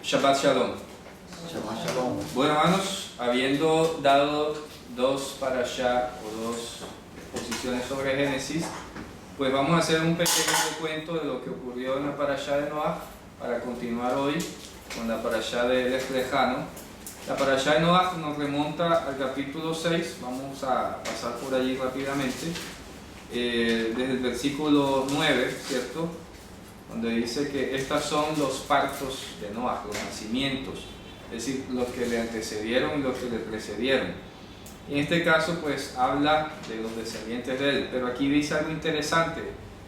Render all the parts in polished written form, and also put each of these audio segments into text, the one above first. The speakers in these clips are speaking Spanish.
Shabbat Shalom. Shabbat Shalom. Bueno, hermanos, habiendo dado dos parashá o dos exposiciones sobre Génesis, pues vamos a hacer un pequeño recuento de lo que ocurrió en la parashá de Noah para continuar hoy con la parashá de Lech Lejano. La parashá de Noah nos remonta al capítulo 6, vamos a pasar por allí rápidamente, desde el versículo 9, ¿cierto? Donde dice que estos son los partos de Noah, los nacimientos, es decir, los que le antecedieron y los que le precedieron. Y en este caso pues habla de los descendientes de él, pero aquí dice algo interesante,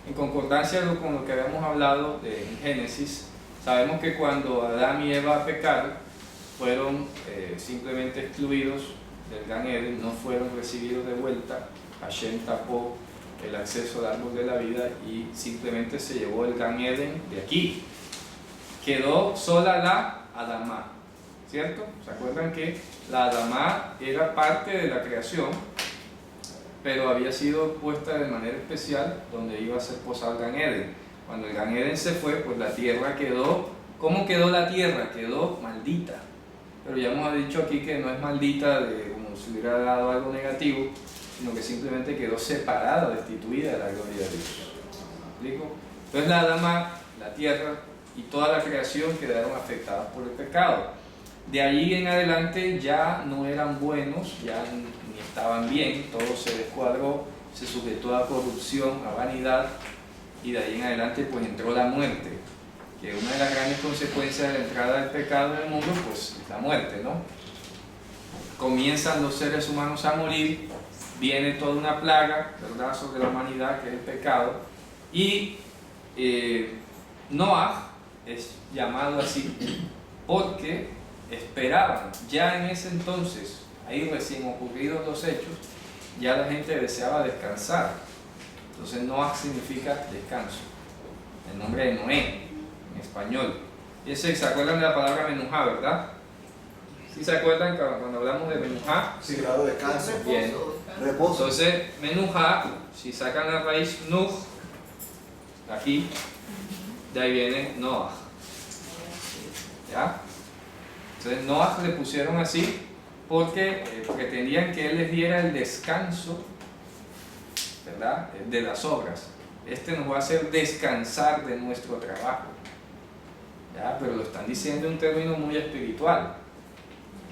en concordancia con lo que habíamos hablado en Génesis. Sabemos que cuando Adán y Eva pecaron, fueron simplemente excluidos del Gan Eden, no fueron recibidos de vuelta. Hashem tapó el acceso al árbol de la vida y simplemente se llevó el Gan Eden de aquí. Quedó sola la Adamá, ¿cierto? ¿Se acuerdan que la Adamá era parte de la creación, pero había sido puesta de manera especial donde iba a ser posado el Gan Eden? Cuando el Gan Eden se fue, pues la tierra quedó, ¿cómo quedó la tierra? Quedó maldita. Pero ya hemos dicho aquí que no es maldita como si hubiera dado algo negativo, sino que simplemente quedó separada, destituida de la gloria de Dios. ¿Me explico? Entonces la Adamá, la tierra y toda la creación quedaron afectadas por el pecado. De allí en adelante ya no eran buenos, ya ni estaban bien, todo se descuadró, se sujetó a corrupción, a vanidad, y de ahí en adelante pues entró la muerte, que una de las grandes consecuencias de la entrada del pecado en el mundo pues es la muerte, ¿no? Comienzan los seres humanos a morir, viene toda una plaga, ¿verdad?, sobre la humanidad, que es el pecado, y Noah es llamado así porque esperaban, ya en ese entonces, ahí recién ocurridos los hechos, ya la gente deseaba descansar. Entonces Noah significa descanso, el nombre de Noé en español. Y ¿se acuerdan de la palabra menujá, verdad? ¿Sí se acuerdan cuando hablamos de menujá? Sí, claro, descanso. Bien. Reposo. Entonces, menujá, si sacan la raíz nuj, aquí, de ahí viene Noah. ¿Ya? Entonces, Noah le pusieron así porque pretendían que él les diera el descanso, ¿verdad?, de las obras. Este nos va a hacer descansar de nuestro trabajo. ¿Ya? Pero lo están diciendo en un término muy espiritual.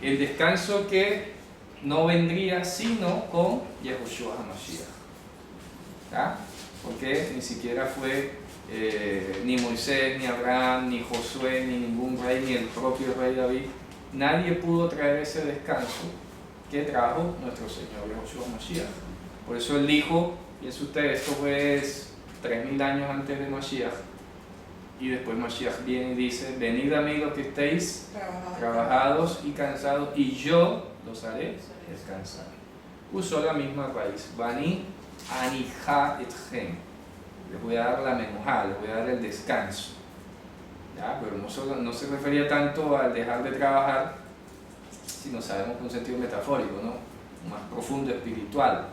El descanso que no vendría sino con Yehoshua HaMashiach. ¿Ya? Porque ni siquiera fue ni Moisés, ni Abraham, ni Josué, ni ningún rey, ni el propio rey David. Nadie pudo traer ese descanso que trajo nuestro Señor Yehoshua HaMashiach. Por eso él dijo, piensa usted, esto fue 3000 años antes de Mashiach, y después Mashiach viene y dice: venid a mí los que estéis trabajados y cansados, y yo los haré descansar. Usó la misma raíz, Bani Anija etchem, les voy a dar la menujá, les voy a dar el descanso. ¿Ya? Pero no se refería tanto al dejar de trabajar, sino sabemos con un sentido metafórico, ¿no?, más profundo, espiritual.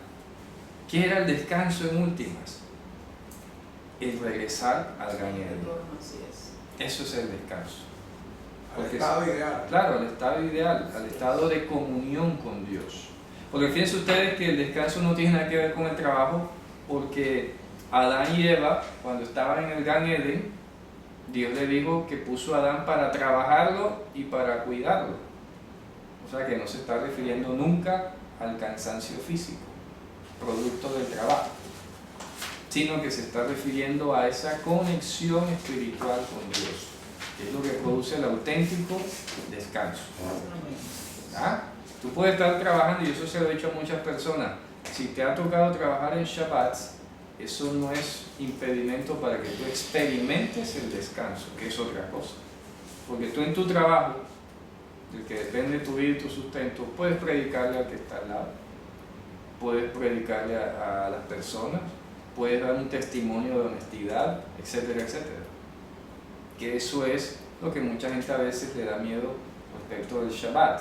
¿Qué era el descanso en últimas? El regresar al Gan Eden. Eso es el descanso. Al estado ideal. Claro, al estado ideal, al estado de comunión con Dios. Porque fíjense ustedes que el descanso no tiene nada que ver con el trabajo, porque Adán y Eva, cuando estaban en el Gan Eden, Dios le dijo que puso a Adán para trabajarlo y para cuidarlo. O sea que no se está refiriendo nunca al cansancio físico, producto del trabajo, sino que se está refiriendo a esa conexión espiritual con Dios, que es lo que produce el auténtico descanso. ¿Ah? Tú puedes estar trabajando, y eso se lo he dicho a muchas personas, si te ha tocado trabajar en Shabbat, eso no es impedimento para que tú experimentes el descanso, que es otra cosa. Porque tú en tu trabajo, del que depende tu vida y tu sustento, puedes predicarle al que está al lado, puedes predicarle a las personas, puedes dar un testimonio de honestidad, etcétera, etcétera. Que eso es lo que mucha gente a veces le da miedo respecto del Shabbat,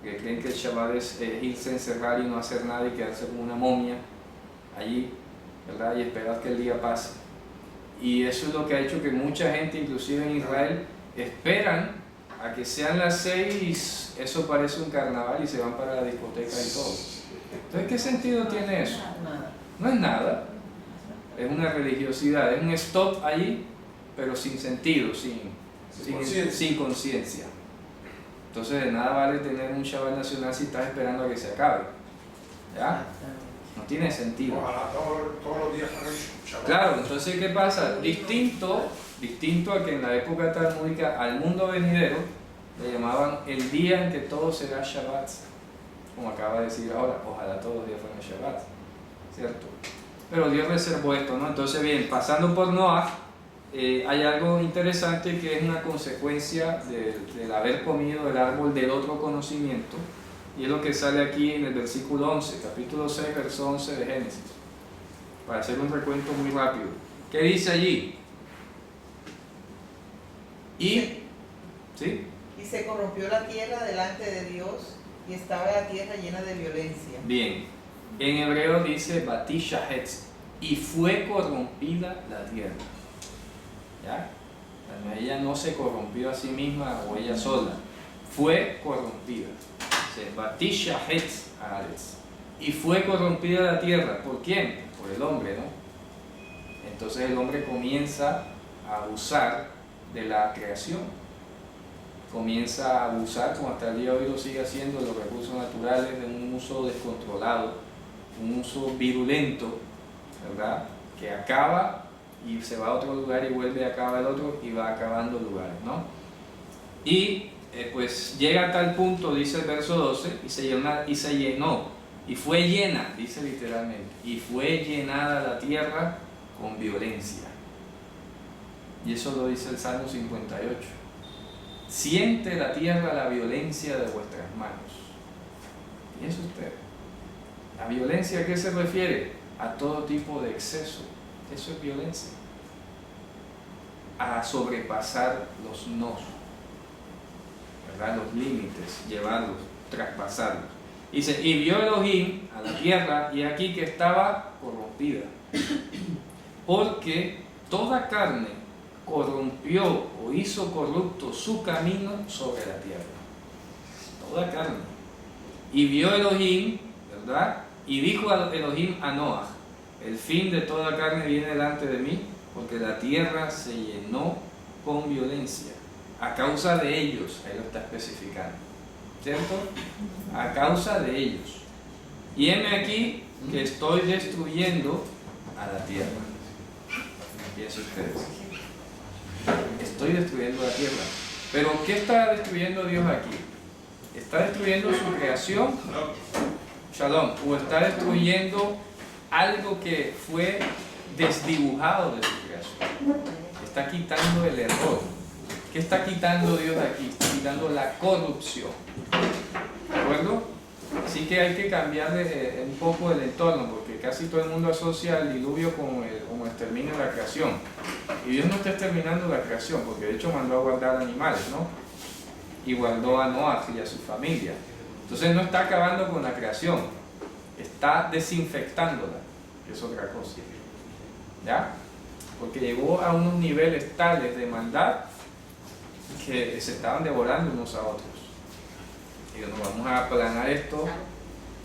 que creen que el Shabbat es irse a encerrar y no hacer nada y quedarse como una momia allí, ¿verdad?, y esperar que el día pase. Y eso es lo que ha hecho que mucha gente, inclusive en Israel, esperan a que sean las 6, eso parece un carnaval y se van para la discoteca y todo. Entonces, ¿qué sentido tiene eso? No es nada, es una religiosidad, es un stop allí, pero sin sentido, sin conciencia. Entonces, de nada vale tener un Shabbat nacional si estás esperando a que se acabe. ¿Ya? No tiene sentido. Ojalá todos los días hagan Shabbat. Claro, entonces ¿qué pasa? Distinto a que en la época talmúdica al mundo venidero le llamaban el día en que todo será Shabbat, como acaba de decir ahora, ojalá todos los días fueran Shabbat, ¿cierto? Pero Dios reservó esto, ¿no? Entonces bien, pasando por Noah, hay algo interesante que es una consecuencia del haber comido el árbol del otro conocimiento, y es lo que sale aquí en el versículo 11, capítulo 6, verso 11 de Génesis, para hacer un recuento muy rápido. ¿Qué dice allí? ¿Sí? Y se corrompió la tierra delante de Dios, y estaba la tierra llena de violencia. Bien, en hebreo dice Batishahetz, y fue corrompida la tierra. ¿Ya? Ella no se corrompió a sí misma o ella sola, fue corrompida. Batishahetz haaretz, y fue corrompida la tierra. ¿Por quién? Por el hombre, ¿no? Entonces el hombre comienza a abusar de la creación, comienza a abusar, como hasta el día de hoy lo sigue haciendo, de los recursos naturales, de un uso descontrolado, un uso virulento, ¿verdad? Que acaba y se va a otro lugar y vuelve a acabar el otro y va acabando lugares, ¿no? Y pues llega a tal punto, dice el verso 12, y se llenó, y fue llena, dice literalmente, y fue llenada la tierra con violencia. Y eso lo dice el Salmo 58. Siente la tierra la violencia de vuestras manos. ¿Y eso usted? ¿La violencia a qué se refiere? A todo tipo de exceso. Eso es violencia. A sobrepasar los nos, ¿verdad? Los límites, llevarlos, traspasarlos. Dice, y vio Elohim a la tierra, y aquí que estaba corrompida, porque toda carne corrompió o hizo corrupto su camino sobre la tierra. Toda carne. Y vio Elohim, ¿verdad? Y dijo Elohim a Noah, el fin de toda carne viene delante de mí, porque la tierra se llenó con violencia, a causa de ellos, ahí lo está especificando, ¿cierto? A causa de ellos. Y heme aquí que estoy destruyendo a la tierra. Piensen ustedes. Estoy destruyendo la tierra. Pero ¿qué está destruyendo Dios aquí? ¿Está destruyendo su creación? Shalom. ¿O está destruyendo algo que fue desdibujado de su creación? Está quitando el error. ¿Qué está quitando Dios aquí? Está quitando la corrupción. ¿De acuerdo? Así que hay que cambiar un poco el entorno, porque casi todo el mundo asocia el diluvio como el exterminio de la creación. Y Dios no está exterminando la creación, porque de hecho mandó a guardar animales, ¿no? Y guardó a Noah y a su familia. Entonces no está acabando con la creación, está desinfectándola, que es otra cosa. ¿Ya? Porque llegó a unos niveles tales de maldad que se estaban devorando unos a otros. Y nos vamos a aplanar esto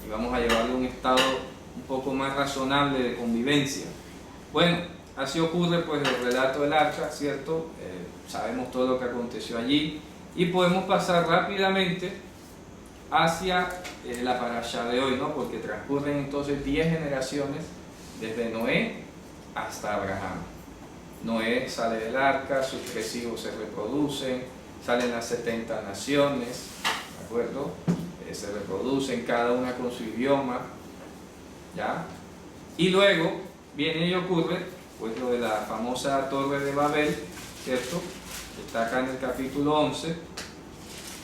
y vamos a llevarlo a un estado un poco más razonable de convivencia. Bueno, así ocurre pues el relato del arca, ¿cierto? Sabemos todo lo que aconteció allí y podemos pasar rápidamente hacia la parashá de hoy, ¿no? Porque transcurren entonces 10 generaciones desde Noé hasta Abraham. Noé sale del arca, sus 3 hijos se reproducen, salen las 70 naciones, ¿de acuerdo? Se reproducen cada una con su idioma, ¿ya? Y luego viene y ocurre pues lo de la famosa Torre de Babel, ¿cierto? Está acá en el capítulo 11,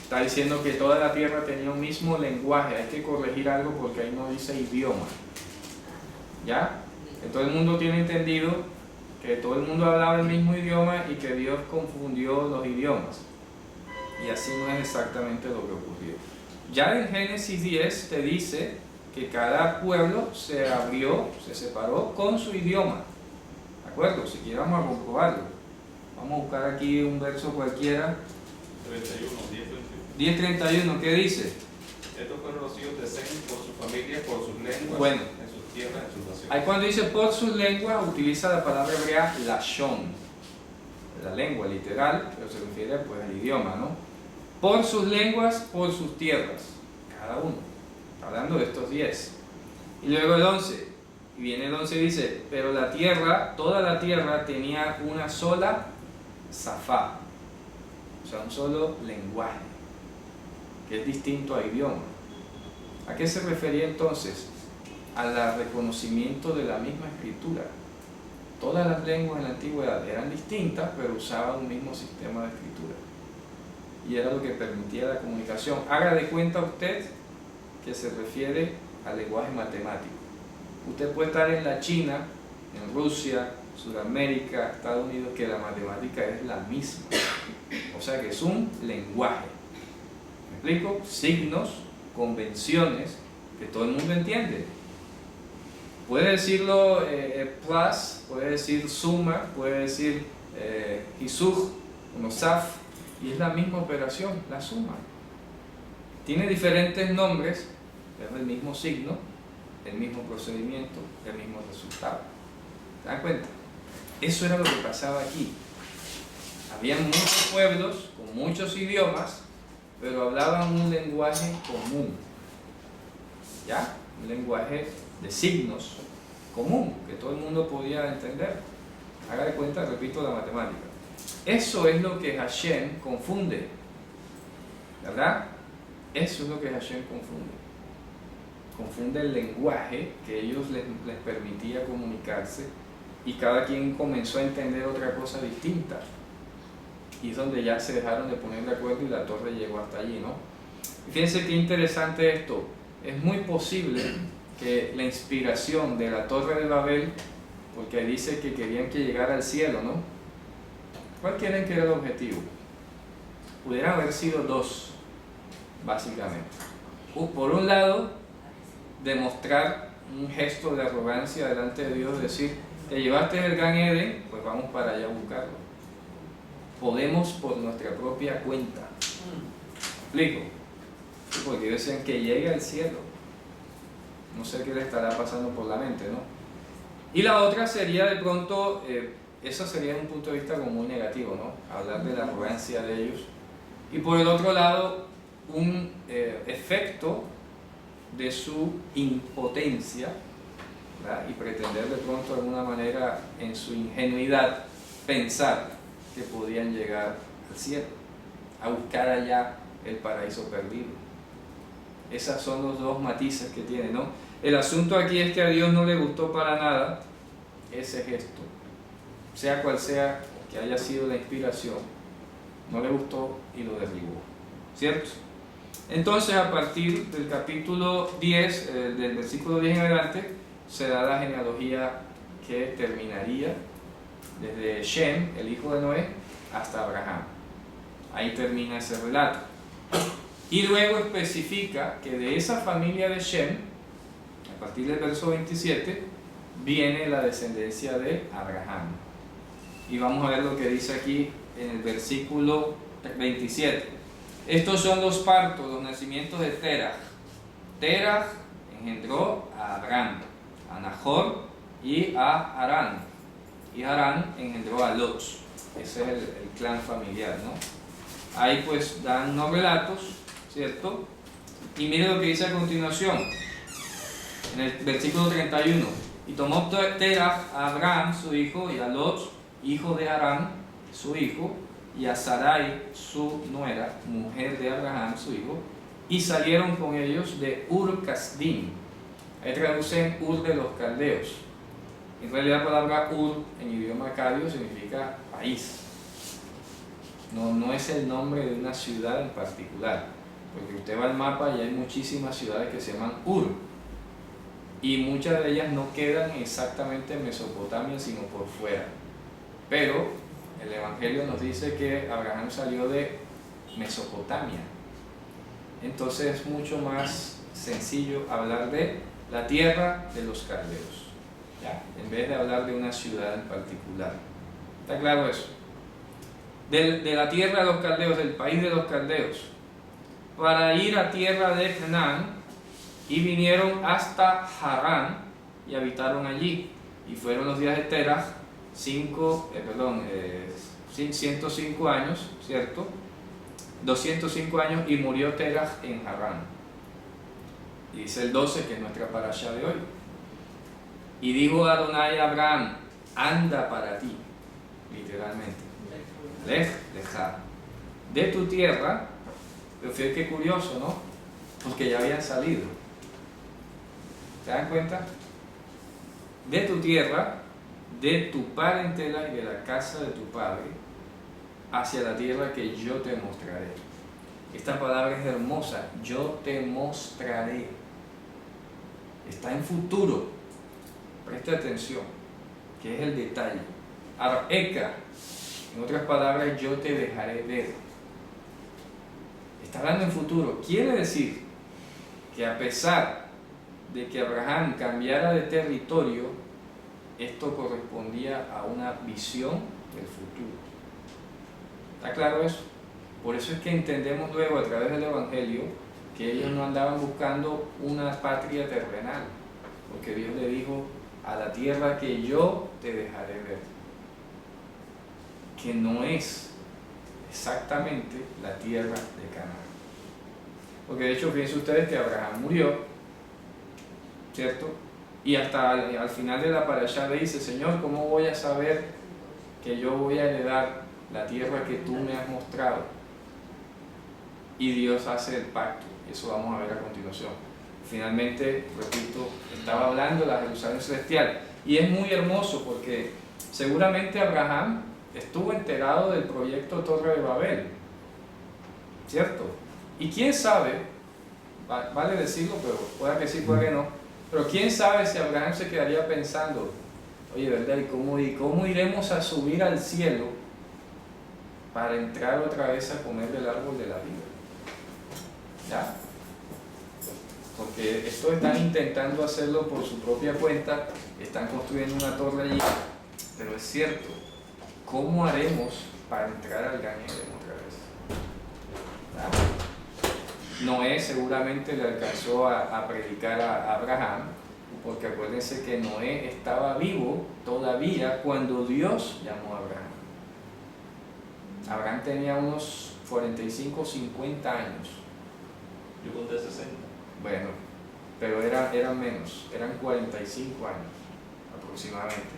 está diciendo que toda la tierra tenía un mismo lenguaje. Hay que corregir algo porque ahí no dice idioma, ¿ya? Que todo el mundo tiene entendido que todo el mundo hablaba el mismo idioma y que Dios confundió los idiomas, y así no es exactamente lo que ocurrió. Ya en Génesis 10 te dice que cada pueblo se abrió, se separó con su idioma, ¿de acuerdo? Si quieres vamos a comprobarlo. Vamos a buscar aquí un verso cualquiera 10:31, ¿qué dice? Estos fueron los hijos de Sem por su familia, por sus lenguas, Bueno. en sus tierras, en sus naciones. Ahí cuando dice por sus lenguas, utiliza la palabra hebrea lashon, la lengua literal, pero se refiere pues al idioma, ¿no? Por sus lenguas, por sus tierras, cada uno. Está hablando de estos 10. Y luego el 11, y viene el 11 y dice, pero la tierra, toda la tierra tenía una sola safá, o sea, un solo lenguaje, que es distinto a idioma. ¿A qué se refería entonces? Al reconocimiento de la misma escritura. Todas las lenguas en la antigüedad eran distintas, pero usaban un mismo sistema de escritura. Y era lo que permitía la comunicación. Haga de cuenta usted que se refiere al lenguaje matemático. Usted puede estar en la China, en Rusia, Sudamérica, Estados Unidos, que la matemática es la misma. O sea que es un lenguaje. ¿Me explico? Signos, convenciones, que todo el mundo entiende. Puede decirlo plus, puede decir suma, puede decir hisuj, nosaf, y es la misma operación, la suma. Tiene diferentes nombres, pero es el mismo signo, el mismo procedimiento, el mismo resultado. ¿Se dan cuenta? Eso era lo que pasaba aquí. Había muchos pueblos con muchos idiomas, pero hablaban un lenguaje común. ¿Ya? Un lenguaje de signos común, que todo el mundo podía entender. Haga de cuenta, repito, la matemática. Eso es lo que Hashem confunde, ¿verdad? Eso es lo que Hashem confunde. Confunde el lenguaje que ellos les permitía comunicarse, y cada quien comenzó a entender otra cosa distinta. Y es donde ya se dejaron de poner de acuerdo y la torre llegó hasta allí, ¿no? Y fíjense qué interesante esto. Es muy posible que la inspiración de la Torre de Babel, porque dice que querían que llegara al cielo, ¿no? ¿Cuál creen que era el objetivo? Pudieran haber sido dos, básicamente. Por un lado, demostrar un gesto de arrogancia delante de Dios, decir, te llevaste el Gan Eden, pues vamos para allá a buscarlo. Podemos por nuestra propia cuenta. ¿Explico? Porque decían que llegue al cielo. No sé qué le estará pasando por la mente, ¿no? Y la otra sería de pronto, eso sería un punto de vista como muy negativo, ¿no? Hablar de la arrogancia de ellos. Y por el otro lado, un efecto de su impotencia, ¿verdad? Y pretender de pronto de alguna manera en su ingenuidad pensar que podían llegar al cielo, a buscar allá el paraíso perdido. Esos son los dos matices que tiene, ¿no? El asunto aquí es que a Dios no le gustó para nada ese gesto, sea cual sea que haya sido la inspiración, no le gustó y lo derribó, ¿cierto? Entonces, a partir del capítulo 10, del versículo 10 en adelante, se da la genealogía que terminaría desde Shem, el hijo de Noé, hasta Abraham. Ahí termina ese relato. Y luego especifica que de esa familia de Shem, a partir del verso 27, viene la descendencia de Abraham. Y vamos a ver lo que dice aquí en el versículo 27. Estos son los partos, los nacimientos de Terah. Terah engendró a Abraham, a Nahor y a Harán. Y Harán engendró a Lot. Ese es el clan familiar, ¿no? Ahí pues dan unos relatos, ¿cierto? Y mire lo que dice a continuación, en el versículo 31. Y tomó Terah a Abraham, su hijo, y a Lot, hijo de Harán, su hijo, y a Sarai, su nuera, mujer de Abraham, su hijo, y salieron con ellos de Ur-Kasdim. Ahí traducen Ur de los caldeos. En realidad la palabra Ur en idioma acadio significa país. No es el nombre de una ciudad en particular, porque usted va al mapa y hay muchísimas ciudades que se llaman Ur, y muchas de ellas no quedan exactamente en Mesopotamia, sino por fuera. Pero el Evangelio nos dice que Abraham salió de Mesopotamia. Entonces es mucho más sencillo hablar de la tierra de los caldeos, ¿ya? En vez de hablar de una ciudad en particular. ¿Está claro eso? de la tierra de los caldeos, del país de los caldeos, para ir a tierra de Canaán, y vinieron hasta Harán y habitaron allí. Y fueron los días de Terach 105 años, ¿cierto? 205 años, y murió Terach en Harán. Y dice el 12, que es nuestra parashá de hoy. Y dijo Adonai a Abraham: anda para ti, literalmente, leja, de tu tierra. Pero fíjate qué curioso, ¿no? Porque ya habían salido. ¿Se dan cuenta? De tu tierra, de tu parentela y de la casa de tu padre, hacia la tierra que yo te mostraré. Esta palabra es hermosa, yo te mostraré. Está en futuro. Preste atención, que es el detalle. Areka, en otras palabras, yo te dejaré ver. Está hablando en futuro. Quiere decir que a pesar de que Abraham cambiara de territorio, esto correspondía a una visión del futuro. ¿Está claro eso? Por eso es que entendemos luego a través del Evangelio que ellos no andaban buscando una patria terrenal, porque Dios le dijo: a la tierra que yo te dejaré ver, que no es exactamente la tierra de Canaán. Porque de hecho, fíjense ustedes que Abraham murió, ¿cierto? Y hasta al final de la parashá le dice: Señor, ¿cómo voy a saber que yo voy a heredar la tierra que tú me has mostrado? Y Dios hace el pacto. Eso vamos a ver a continuación. Finalmente, repito, estaba hablando de la Jerusalén celestial. Y es muy hermoso porque seguramente Abraham estuvo enterado del proyecto Torre de Babel, ¿cierto? Y quién sabe, vale decirlo, pero pueda que sí, pueda que no, pero quién sabe si Abraham se quedaría pensando: oye, ¿verdad? ¿Y cómo iremos a subir al cielo para entrar otra vez a comer del árbol de la vida? ¿Ya? Porque esto están intentando hacerlo por su propia cuenta, están construyendo una torre allí, pero es cierto, ¿cómo haremos para entrar al Gan Eden otra vez? ¿Ya? Noé seguramente le alcanzó a predicar a Abraham, porque acuérdense que Noé estaba vivo todavía cuando Dios llamó a Abraham. Abraham tenía unos 45 o 50 años. Yo conté 60. Bueno, pero eran menos, eran 45 años aproximadamente,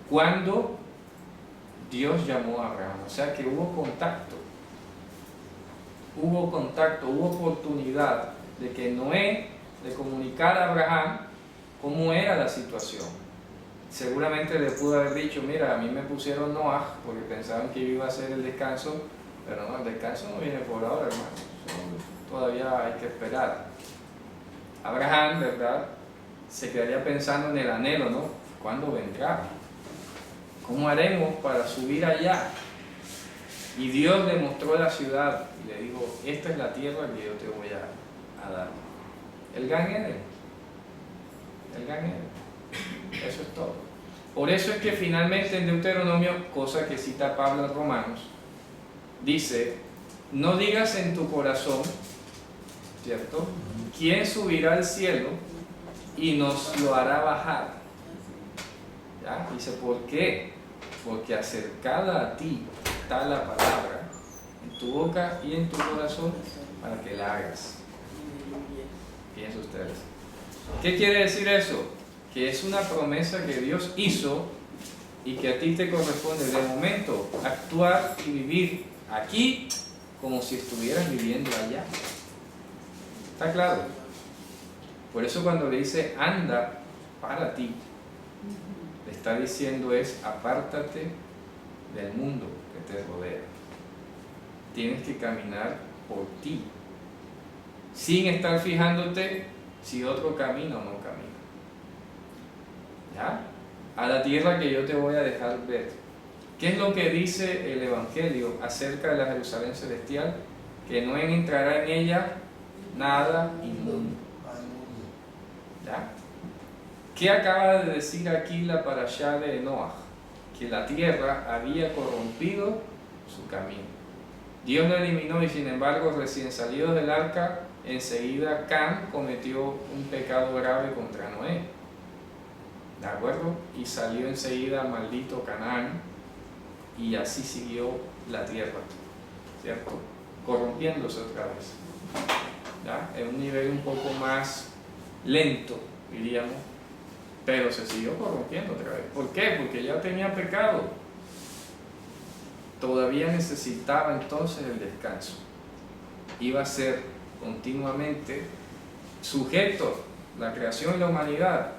cuando Dios llamó a Abraham. O sea que hubo contacto, hubo oportunidad de que Noé le comunicara a Abraham cómo era la situación. Seguramente le pudo haber dicho: mira, a mí me pusieron Noah porque pensaban que yo iba a hacer el descanso, pero no, el descanso no viene por ahora, hermano, todavía hay que esperar. Abraham, ¿verdad?, se quedaría pensando en el anhelo, ¿no? ¿Cuándo vendrá? ¿Cómo haremos para subir allá? Y Dios le mostró la ciudad y le dijo: esta es la tierra que yo te voy a dar. El Gan Eden. El Gan Eden. Eso es todo. Por eso es que finalmente en Deuteronomio, cosa que cita Pablo en Romanos, dice: no digas en tu corazón, ¿cierto?, ¿quién subirá al cielo y nos lo hará bajar? ¿Ya? Dice: ¿por qué? Porque acercada a ti está la palabra en tu boca y en tu corazón para que la hagas. Piensen ustedes. ¿Qué quiere decir eso? Que es una promesa que Dios hizo y que a ti te corresponde de momento actuar y vivir aquí como si estuvieras viviendo allá. ¿Está claro? Por eso cuando le dice anda para ti, le está diciendo es: apártate del mundo que te rodea. Tienes que caminar por ti, sin estar fijándote si otro camina o no camina. ¿Ya? A la tierra que yo te voy a dejar ver. ¿Qué es lo que dice el Evangelio acerca de la Jerusalén celestial? Que no entrará en ella nada inmundo. ¿Ya? ¿Qué acaba de decir aquí la parashá de Noah? Que la tierra había corrompido su camino. Dios lo eliminó y sin embargo recién salidos del arca, enseguida Cam cometió un pecado grave contra Noé. ¿De acuerdo? Y salió enseguida maldito Canaán y así siguió la tierra, ¿cierto? Corrompiéndose otra vez. ¿Ya? En un nivel un poco más lento, diríamos, pero se siguió corrompiendo otra vez. ¿Por qué? Porque ya tenía pecado. Todavía necesitaba entonces el descanso. Iba a ser continuamente sujeto, la creación y la humanidad,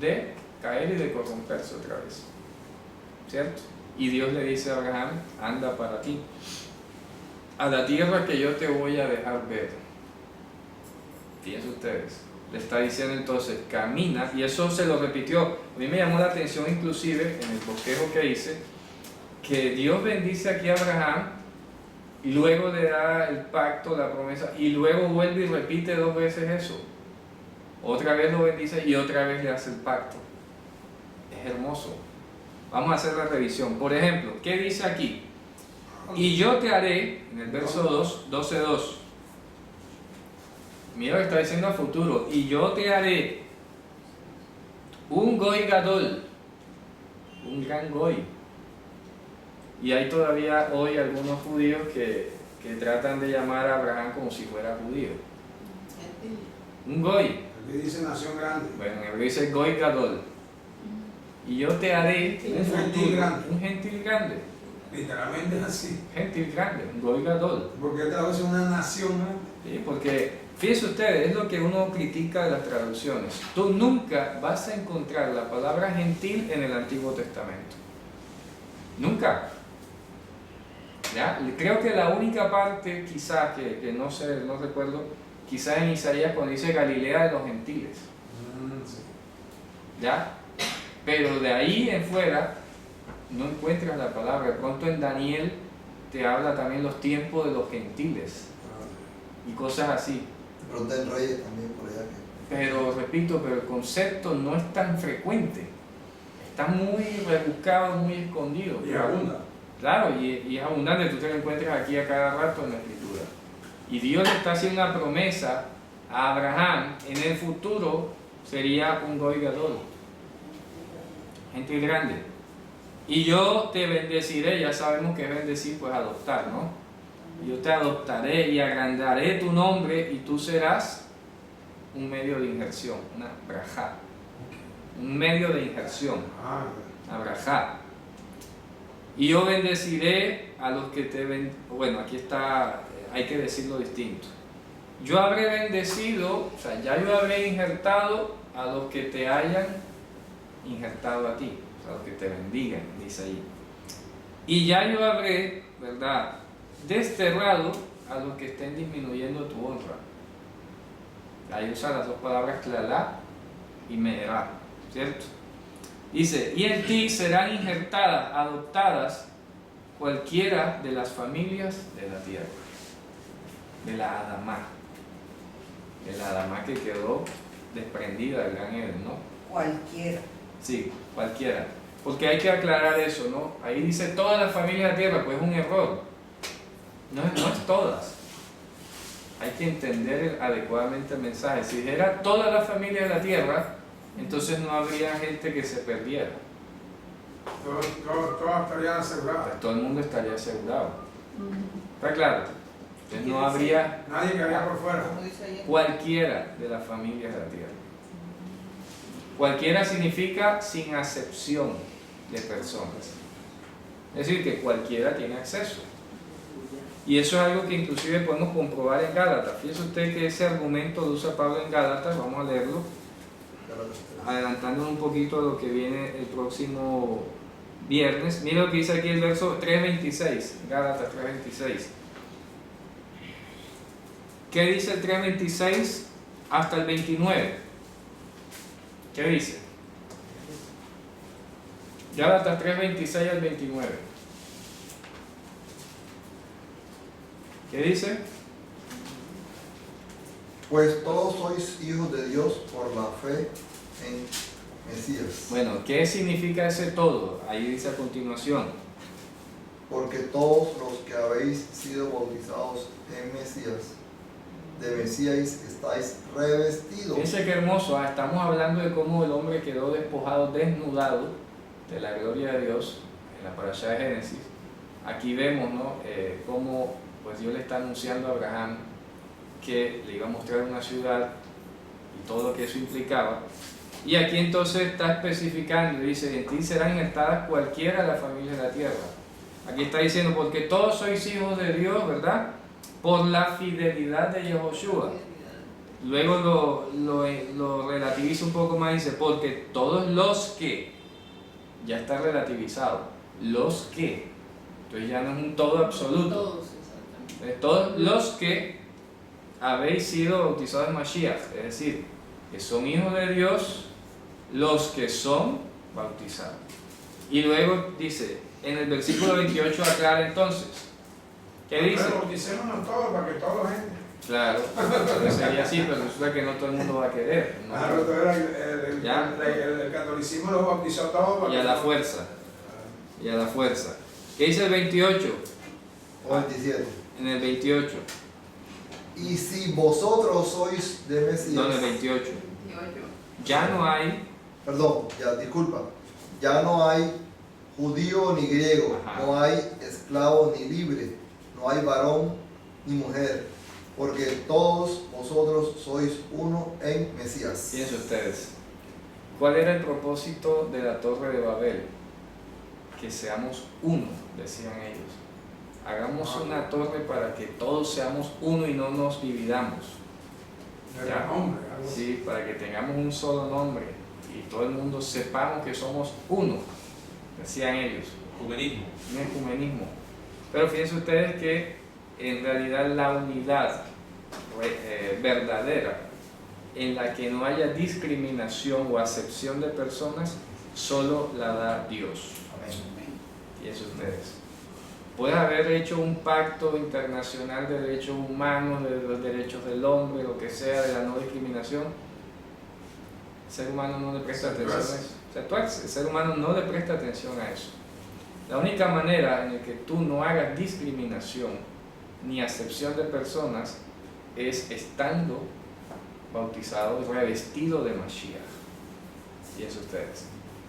de caer y de corromperse otra vez, ¿cierto? Y Dios le dice a Abraham, anda para ti, a la tierra que yo te voy a dejar ver. Fíjense ustedes, le está diciendo entonces, camina, y eso se lo repitió. A mí me llamó la atención inclusive en el bosquejo que hice, que Dios bendice aquí a Abraham, y luego le da el pacto, la promesa, y luego vuelve y repite 2 veces eso. Otra vez lo bendice y otra vez le hace el pacto. Es hermoso. Vamos a hacer la revisión. Por ejemplo, ¿qué dice aquí? Y yo te haré, en el verso 2, 12:2. Mira lo que está diciendo a futuro. Y yo te haré un Goy Gadol, un gran Goy. Y hay todavía hoy algunos judíos que tratan de llamar a Abraham como si fuera judío. Un Goy. Aquí dice nación grande. Bueno, en hebreo dice Goy Gadol. Y yo te haré Un gentil grande. un gentil grande. Literalmente es así. Gentil grande, un Goy Gadol. Porque traduce una nación. Sí, porque fíjense ustedes, es lo que uno critica de las traducciones. Tú nunca vas a encontrar la palabra gentil en el Antiguo Testamento. Nunca. ¿Ya? Creo que la única parte, quizás, que no sé, no recuerdo, quizás en Isaías cuando dice Galilea de los gentiles. Sí. ¿Ya? Pero de ahí en fuera no encuentras la palabra. De pronto en Daniel te habla también los tiempos de los gentiles y cosas así. De pronto en Reyes también por allá. Pero repito, pero el concepto no es tan frecuente. Está muy rebuscado, muy escondido. Y abunda. Claro, y es abundante. Tú te lo encuentras aquí a cada rato en la Escritura. Y Dios le está haciendo una promesa a Abraham. En el futuro sería un Goy Gadol, gente grande. Y yo te bendeciré, ya sabemos que es bendecir, pues adoptar, ¿no? Yo te adoptaré y agrandaré tu nombre y tú serás un medio de injerción, una brajá. Un medio de injerción, una brajá. Y yo bendeciré a los que te bueno, aquí está, hay que decirlo distinto. Yo habré bendecido, o sea, ya yo habré injertado a los que te hayan injertado a ti, o sea, a los que te bendigan, dice ahí. Y ya yo habré, ¿verdad?, desterrado a los que estén disminuyendo tu honra. Ahí usa las 2 palabras clalá y meherá, ¿cierto? Dice, y en ti serán injertadas, adoptadas, cualquiera de las familias de la tierra. De la Adamá que quedó desprendida del Gran Eden, ¿no? Cualquiera. Sí, cualquiera. Porque hay que aclarar eso, ¿no? Ahí dice todas las familias de la tierra, pues es un error. No es todas. Hay que entender adecuadamente el mensaje. Si dijera todas las familias de la tierra, entonces no habría gente que se perdiera. Todas estarían aseguradas. Todo el mundo estaría asegurado. ¿Está claro? Entonces no habría Nadie quedaría por fuera. Como dice ahí. cualquiera de las familias de la tierra. Cualquiera significa sin acepción de personas. Es decir, que cualquiera tiene acceso. Y eso es algo que inclusive podemos comprobar en Gálatas. Fíjese usted que ese argumento lo usa Pablo en Gálatas, vamos a leerlo, adelantándonos un poquito a lo que viene el próximo viernes. Mira lo que dice aquí el verso 3.26, Gálatas 3.26. ¿Qué dice el 3.26 hasta el 29? ¿Qué dice? Gálatas 3.26 al 29. ¿Qué dice? Pues todos sois hijos de Dios por la fe en Mesías. Bueno, ¿qué significa ese todo? Ahí dice a continuación. porque todos los que habéis sido bautizados en Mesías, de Mesías estáis revestidos. Fíjense qué hermoso, estamos hablando de cómo el hombre quedó despojado, desnudado de la gloria de Dios en la parashá de Génesis. Aquí vemos, ¿no? Cómo pues Dios le está anunciando a Abraham que le iba a mostrar una ciudad y todo lo que eso implicaba. Y aquí entonces está especificando y dice: en ti serán injertadas cualquiera de las familias de la tierra. Aquí está diciendo: porque todos sois hijos de Dios, ¿verdad? Por la fidelidad de Yehoshua. Luego lo relativiza un poco más, dice: porque todos los que, ya está relativizado, los que, entonces ya no es un todo absoluto. Todos, exactamente. Todos los que habéis sido bautizados en Mashiach, es decir, que son hijos de Dios, los que son bautizados. Y luego dice, en el versículo 28 aclara entonces, ¿qué dice? Pero bauticémonos todos para que todos entren. Claro, pues sería así, pero resulta que no todo el mundo va a querer, ¿no? Claro, el catolicismo los bautizó todos. para Y a que la todos- fuerza, y a la fuerza. ¿Qué dice el 28? O 27. En el 28, Y si vosotros sois de Mesías, no, en el 28, ya no hay, perdón, ya, disculpa, ya no hay judío ni griego, Ajá. no hay esclavo ni libre, no hay varón ni mujer, porque todos vosotros sois uno en Mesías. fíjense ustedes, ¿cuál era el propósito de la Torre de Babel? Que seamos uno, decían ellos. Hagamos una torre para que todos seamos uno y no nos dividamos. De Ya. nombre, algo así. Sí, para que tengamos un solo nombre y todo el mundo sepamos que somos uno, decían ellos. Ecumenismo. Un ecumenismo. Pero fíjense ustedes que en realidad la unidad verdadera, en la que no haya discriminación o acepción de personas, solo la da Dios. Amén. Fíjense ustedes. Puede haber hecho un pacto internacional de derechos humanos, de los derechos del hombre, lo que sea, de la no discriminación. El ser humano no le presta atención a eso. Se tuerce. El ser humano no le presta atención a eso. La única manera en la que tú no hagas discriminación ni acepción de personas es estando bautizado, revestido de Mashiach. Fíjense ustedes.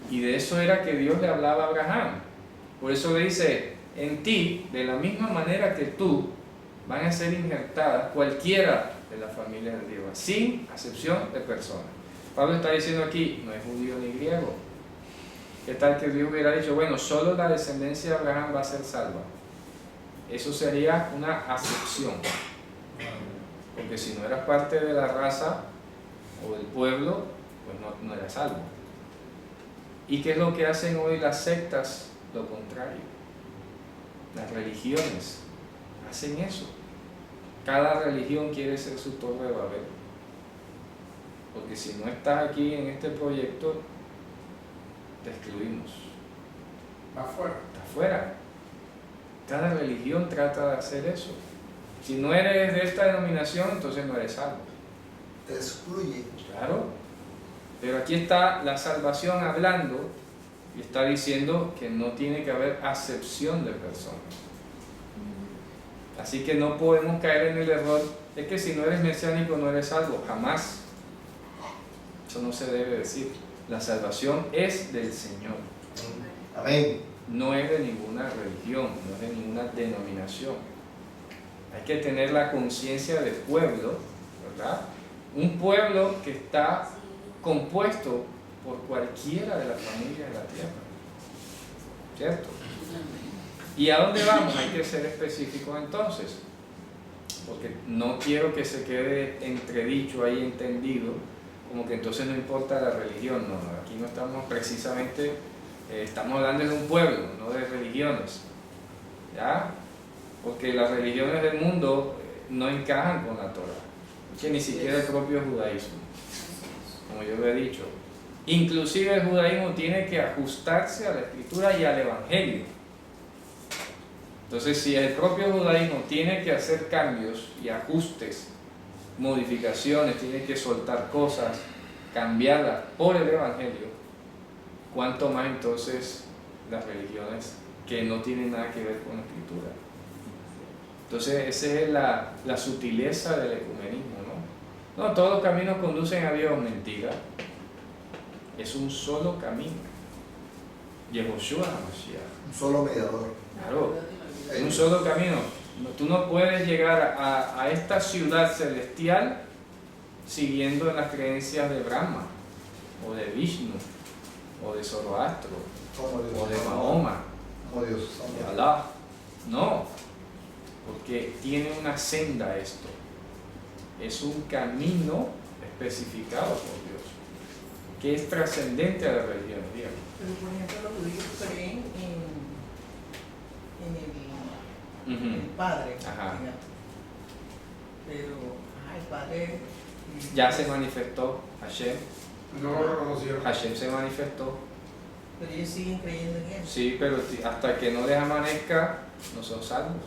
Y de eso era que Dios le hablaba a Abraham. Por eso le dice: en ti, de la misma manera que tú, van a ser injertadas cualquiera de las familias de Dios, sin acepción de personas. Pablo está diciendo aquí: no es judío ni griego. ¿Qué tal que Dios hubiera dicho: bueno, solo la descendencia de Abraham va a ser salva? Eso sería una acepción. Porque si no eras parte de la raza o del pueblo, pues no eras salvo. ¿Y qué es lo que hacen hoy las sectas? Lo contrario. Las religiones hacen eso. Cada religión quiere ser su torre de Babel. Porque si no estás aquí en este proyecto, te excluimos. Va afuera. Estás fuera. Cada religión trata de hacer eso. Si no eres de esta denominación, entonces no eres salvo. Te excluye. Claro. Pero aquí está la salvación hablando y está diciendo que no tiene que haber acepción de personas. Así que no podemos caer en el error de que si no eres mesiánico no eres salvo. Jamás. Eso no se debe decir. La salvación es del Señor. Amén. No es de ninguna religión, no es de ninguna denominación. Hay que tener la conciencia del pueblo, ¿verdad? Un pueblo que está compuesto por cualquiera de las familias de la tierra. ¿Cierto? ¿Y a dónde vamos? Hay que ser específicos entonces. Porque no quiero que se quede entredicho ahí, entendido, como que entonces no importa la religión. No, aquí no estamos precisamente, estamos hablando de un pueblo, no de religiones. ¿Ya? Porque las religiones del mundo no encajan con la Torah, que ni siquiera el propio judaísmo, como yo lo he dicho. Inclusive el judaísmo tiene que ajustarse a la escritura y al evangelio. Entonces, si el propio judaísmo tiene que hacer cambios y ajustes, modificaciones, tiene que soltar cosas, cambiarlas por el evangelio, ¿cuánto más entonces las religiones que no tiene nada que ver con la escritura. Entonces esa es la sutileza del ecumenismo, ¿no? No, todos los caminos conducen a Dios, mentira. Es un solo camino. Yehoshua HaMashiach. Un solo mediador. Claro, es un solo camino. Tú no puedes llegar a esta ciudad celestial siguiendo las creencias de Brahma, o de Vishnu, o de Zoroastro, Como Dios. o de Mahoma, Como Dios. de Allah. No, porque tiene una senda esto. Es un camino especificado por Dios, que es trascendente a la religión. Dígame. Pero por ejemplo los judíos creen en el Padre, Ajá. digamos. Pero el Padre Ya se manifestó Hashem. No lo reconocieron. Hashem se manifestó. Pero ellos siguen creyendo en él. Sí, pero hasta que no les amanezca, no son salvos.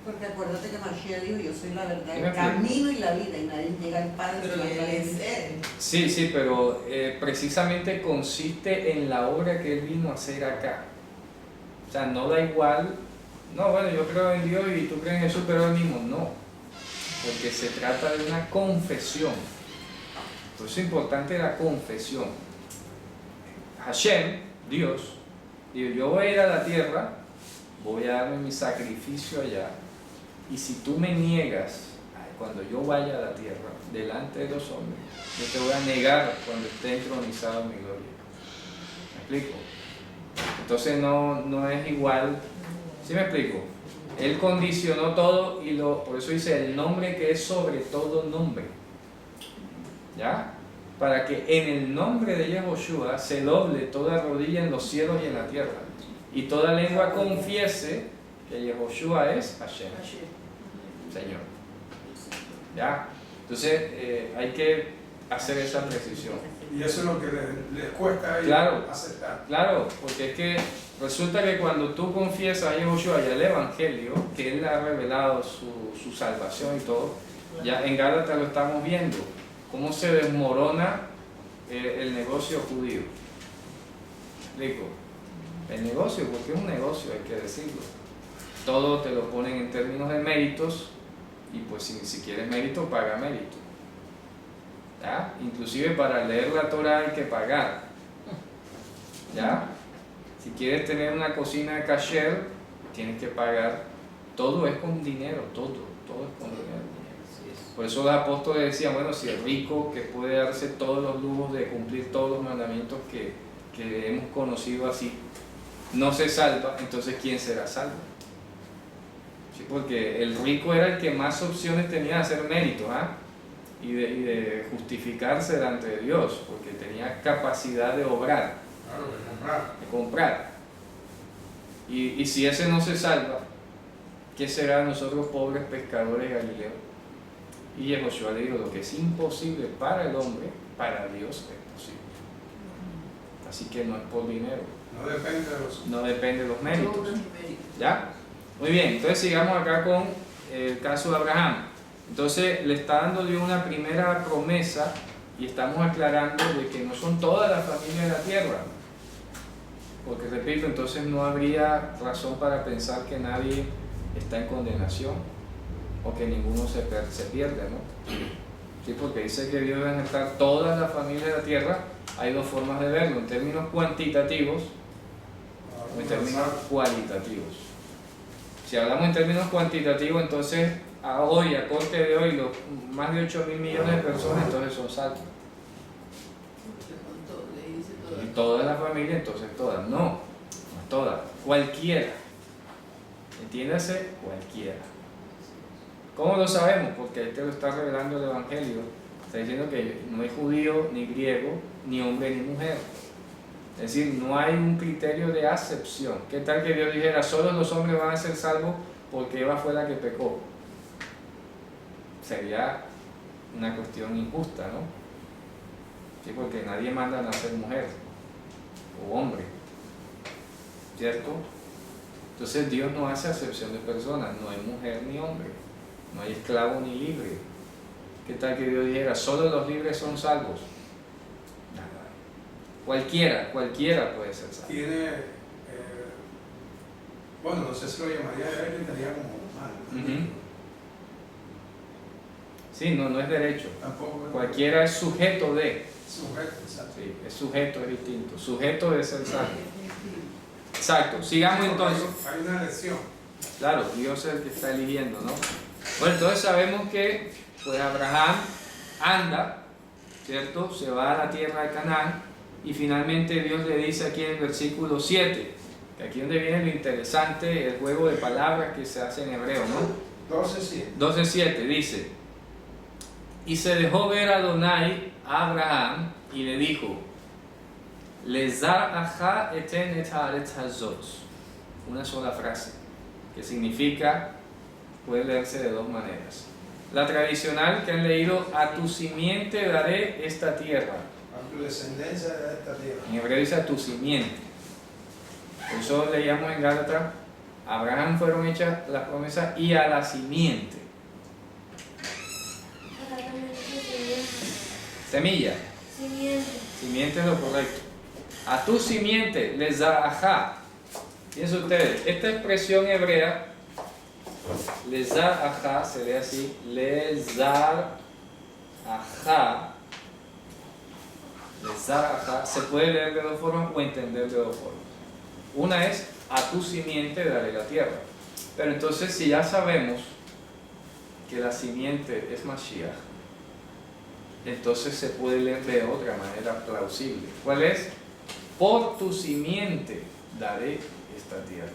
Porque acuérdate que Mashiach dijo, yo soy la verdad, Dime, el camino y la vida, y nadie llega al Padre Pero sino a él través es de él. él. Sí, pero precisamente consiste en la obra que Él vino a hacer acá. O sea, no da igual, no, bueno, yo creo en Dios y tú crees en Jesús, pero es el mismo. No, porque se trata de una confesión. Por eso es importante la confesión. Hashem, Dios, digo, yo voy a ir a la tierra, voy a darme mi sacrificio allá, y si tú me niegas cuando yo vaya a la tierra, delante de los hombres, yo te voy a negar cuando esté entronizado en mi gloria. ¿Me explico? Entonces no es igual. ¿Sí me explico? Él condicionó todo y por eso dice el nombre que es sobre todo nombre. ¿Ya? Para que en el nombre de Yehoshua se doble toda rodilla en los cielos y en la tierra. Y toda lengua confiese que Yehoshua es Hashem, Señor. ¿Ya? Entonces hay que hacer esa precisión. Y eso es lo que les cuesta a ellos Claro. aceptar. Claro, porque es que resulta que cuando tú confiesas a Yehoshua y al Evangelio, que Él ha revelado su salvación y todo, ya en Gálatas lo estamos viendo, cómo se desmorona el negocio judío. ¿Me explico? El negocio, porque es un negocio, hay que decirlo. Todo te lo ponen en términos de méritos, y pues si quieres mérito, paga mérito. ¿Ya? Inclusive para leer la Torah hay que pagar. ¿Ya? Si quieres tener una cocina kasher, tienes que pagar. Todo es con dinero, todo es con dinero. Por eso los apóstoles decían, bueno, si el rico que puede darse todos los lujos de cumplir todos los mandamientos que hemos conocido así, no se salva, entonces ¿quién será salvo? Sí, porque el rico era el que más opciones tenía de hacer méritos, ¿ah? Y de justificarse delante de Dios, porque tenía capacidad de obrar, Claro, de comprar. de comprar. Y si ese no se salva, ¿qué será de nosotros pobres pescadores galileos? Y Yehoshua le dijo, lo que es imposible para el hombre, para Dios es posible. Así que no es por dinero, No depende de los. no depende de los méritos. ¿Ya? Muy bien, entonces sigamos acá con el caso de Abraham. Entonces le está dando Dios una primera promesa y estamos aclarando de que no son todas las familias de la tierra. Porque repito, entonces no habría razón para pensar que nadie está en condenación o que ninguno se pierde, ¿no? Sí, porque dice que Dios debe estar todas las familias de la tierra. Hay dos formas de verlo, en términos cuantitativos o en términos cualitativos. Si hablamos en términos cuantitativos, entonces hoy, a corte de hoy, los más de 8.000 millones de personas entonces son salvos. Y todas las familias, entonces todas. No es todas, cualquiera. Entiéndase, cualquiera. ¿Cómo lo sabemos? Porque ahí te lo está revelando el Evangelio. Está diciendo que no hay judío, ni griego, ni hombre, ni mujer. Es decir, no hay un criterio de acepción. ¿Qué tal que Dios dijera, solo los hombres van a ser salvos porque Eva fue la que pecó? Sería una cuestión injusta, ¿no? Sí, porque nadie manda a nacer mujer o hombre, ¿cierto? Entonces Dios no hace acepción de personas, no hay mujer ni hombre, no hay esclavo ni libre. ¿Qué tal que Dios dijera, solo los libres son salvos? Nada. Cualquiera puede ser salvo. Tiene Bueno, no sé si lo llamaría derecho y estaría como mal. Ujú. Sí, no es derecho. Tampoco. Cualquiera es sujeto de. Sujeto, exacto. Sí, es sujeto, es distinto. Sujeto es el salvo. Exacto. Sigamos entonces. Hay una lección. Claro, Dios es el que está eligiendo, ¿no? Bueno, entonces sabemos que pues Abraham anda, ¿cierto? Se va a la tierra de Canaán y finalmente Dios le dice aquí en el versículo 7, que aquí es donde viene lo interesante, el juego de palabras que se hace en hebreo, ¿no? 12:7. 12:7 dice: y se dejó ver Adonai a Abraham y le dijo: Lezar'acha eten et haaretz hazot. Una sola frase, que significa, puede leerse de dos maneras. La tradicional que han leído: a tu simiente daré esta tierra. A tu descendencia de esta tierra. En hebreo dice a tu simiente. Por eso leíamos en Gálatas: a Abraham fueron hechas las promesas y a la simiente. Semilla. Simiente es lo correcto. A tu simiente, lezar'acha. Piensen ustedes, esta expresión hebrea, lezar'acha, se lee así, lezar'acha, se puede leer de dos formas o entender de dos formas. Una es: a tu simiente daré la tierra. Pero entonces, si ya sabemos que la simiente es Mashiach, entonces se puede leer de otra manera plausible. ¿Cuál es? Por tu simiente daré esta tierra.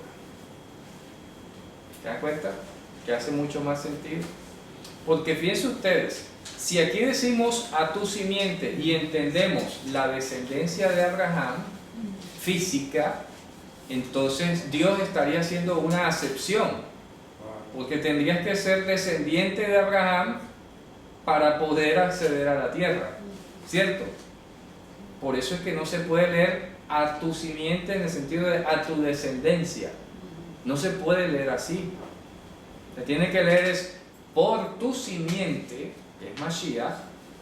¿Se dan cuenta? Que hace mucho más sentido. Porque fíjense ustedes, si aquí decimos a tu simiente y entendemos la descendencia de Abraham física, entonces Dios estaría haciendo una acepción, porque tendrías que ser descendiente de Abraham para poder acceder a la tierra, ¿cierto? Por eso es que no se puede leer a tu simiente en el sentido de a tu descendencia. No se puede leer así. Se tiene que leer es por tu simiente, que es Mashiach.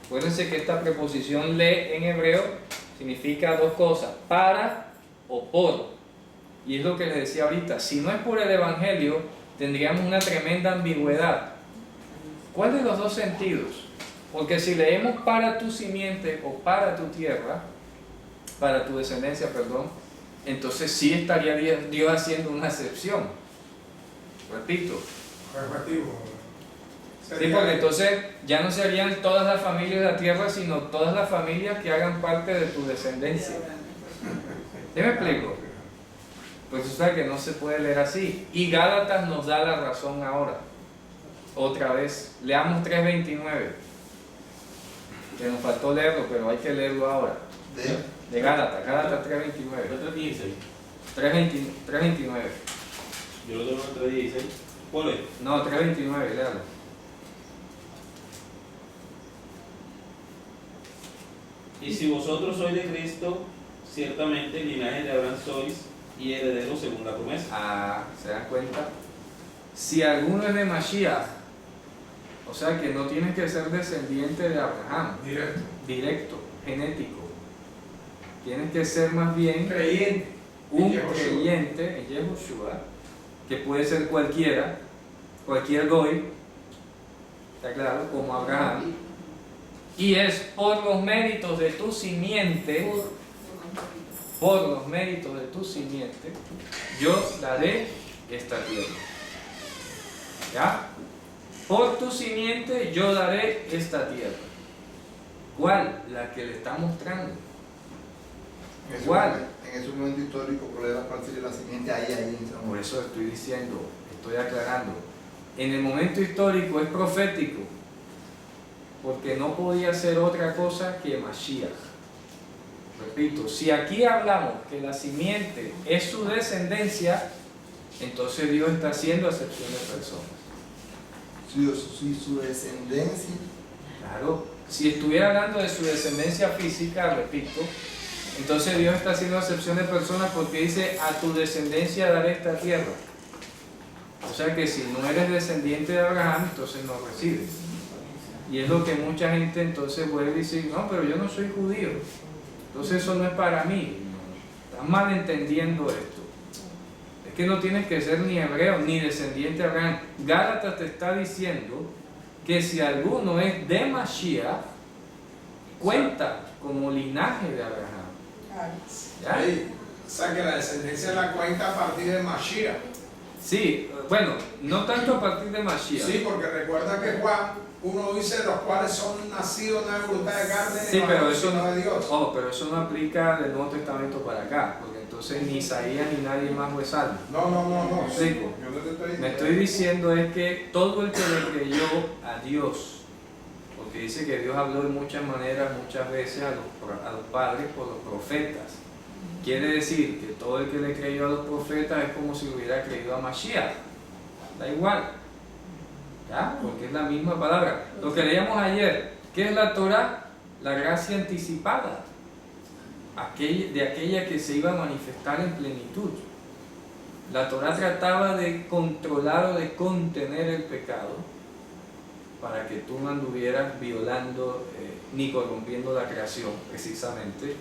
Acuérdense que esta preposición le en hebreo significa dos cosas: para o por. Y es lo que les decía ahorita: si no es por el Evangelio, tendríamos una tremenda ambigüedad. ¿Cuál de los dos sentidos? Porque si leemos para tu simiente o para tu tierra, para tu descendencia, perdón, entonces sí estaría Dios haciendo una excepción. Repito. Sí, porque entonces ya no serían todas las familias de la tierra, sino todas las familias que hagan parte de tu descendencia. ¿Sí me explico? Pues usted sabe que no se puede leer así. Y Gálatas nos da la razón ahora. Otra vez, leamos 3:29. Que nos faltó leerlo, pero hay que leerlo ahora. De Gálatas 3:29. 3:29. Yo lo tengo en 3:16. ¿Cuál es? No, 3:29, léalo. Y si vosotros sois de Cristo, ciertamente linaje de Abraham sois y herederos según la promesa. Ah, ¿se dan cuenta? Si alguno es de Mashiach, o sea que no tienes que ser descendiente de Abraham, directo, genético. Tienes que ser más bien Creyente. un creyente en Yehoshua, que puede ser cualquiera, cualquier goy, está claro, como Abraham. Y es por los méritos de tu simiente, por los méritos de tu simiente, yo daré esta tierra. ¿Ya? Por tu simiente yo daré esta tierra. ¿Cuál? La que le está mostrando. ¿Cuál? En ese momento histórico, ¿cuál sería la simiente ahí en ese Por momento? eso estoy diciendo, estoy aclarando. En el momento histórico es profético, porque no podía ser otra cosa que Mashiach. Repito, si aquí hablamos que la simiente es su descendencia, entonces Dios está haciendo acepción de personas. Si su descendencia. Claro, si estuviera hablando de su descendencia física, repito, entonces Dios está haciendo acepción de personas porque dice: a tu descendencia daré esta tierra. O sea que si no eres descendiente de Abraham, entonces no recibes. Y es lo que mucha gente entonces vuelve y dice: no, pero yo no soy judío, entonces eso no es para mí. Estás malentendiendo esto. que no tienes que ser ni hebreo ni descendiente de Abraham. Gálatas te está diciendo que si alguno es de Mashiach, cuenta como linaje de Abraham. ¿Ya? Sí, o sea que la descendencia la cuenta a partir de Mashiach. Sí, bueno, no tanto a partir de Mashiach. Sí, porque recuerda que Juan, uno dice los cuales son nacidos no de voluntad de carne, Sí, pero eso sino no, de Dios. pero eso no aplica del Nuevo Testamento para acá, porque entonces ni Isaías ni nadie más fue salvo. No. ¿Me explico? Yo no te estoy diciendo. Me estoy diciendo es que todo el que le creyó a Dios, porque dice que Dios habló de muchas maneras, muchas veces a los padres por los profetas. Quiere decir que todo el que le creyó a los profetas es como si hubiera creído a Mashiach. Da igual. ¿Ya? Porque es la misma palabra. Lo que leíamos ayer, ¿qué es la Torah? La gracia anticipada. De aquella que se iba a manifestar en plenitud. La Torah trataba de controlar o de contener el pecado para que tú no anduvieras violando ni corrompiendo la creación, precisamente.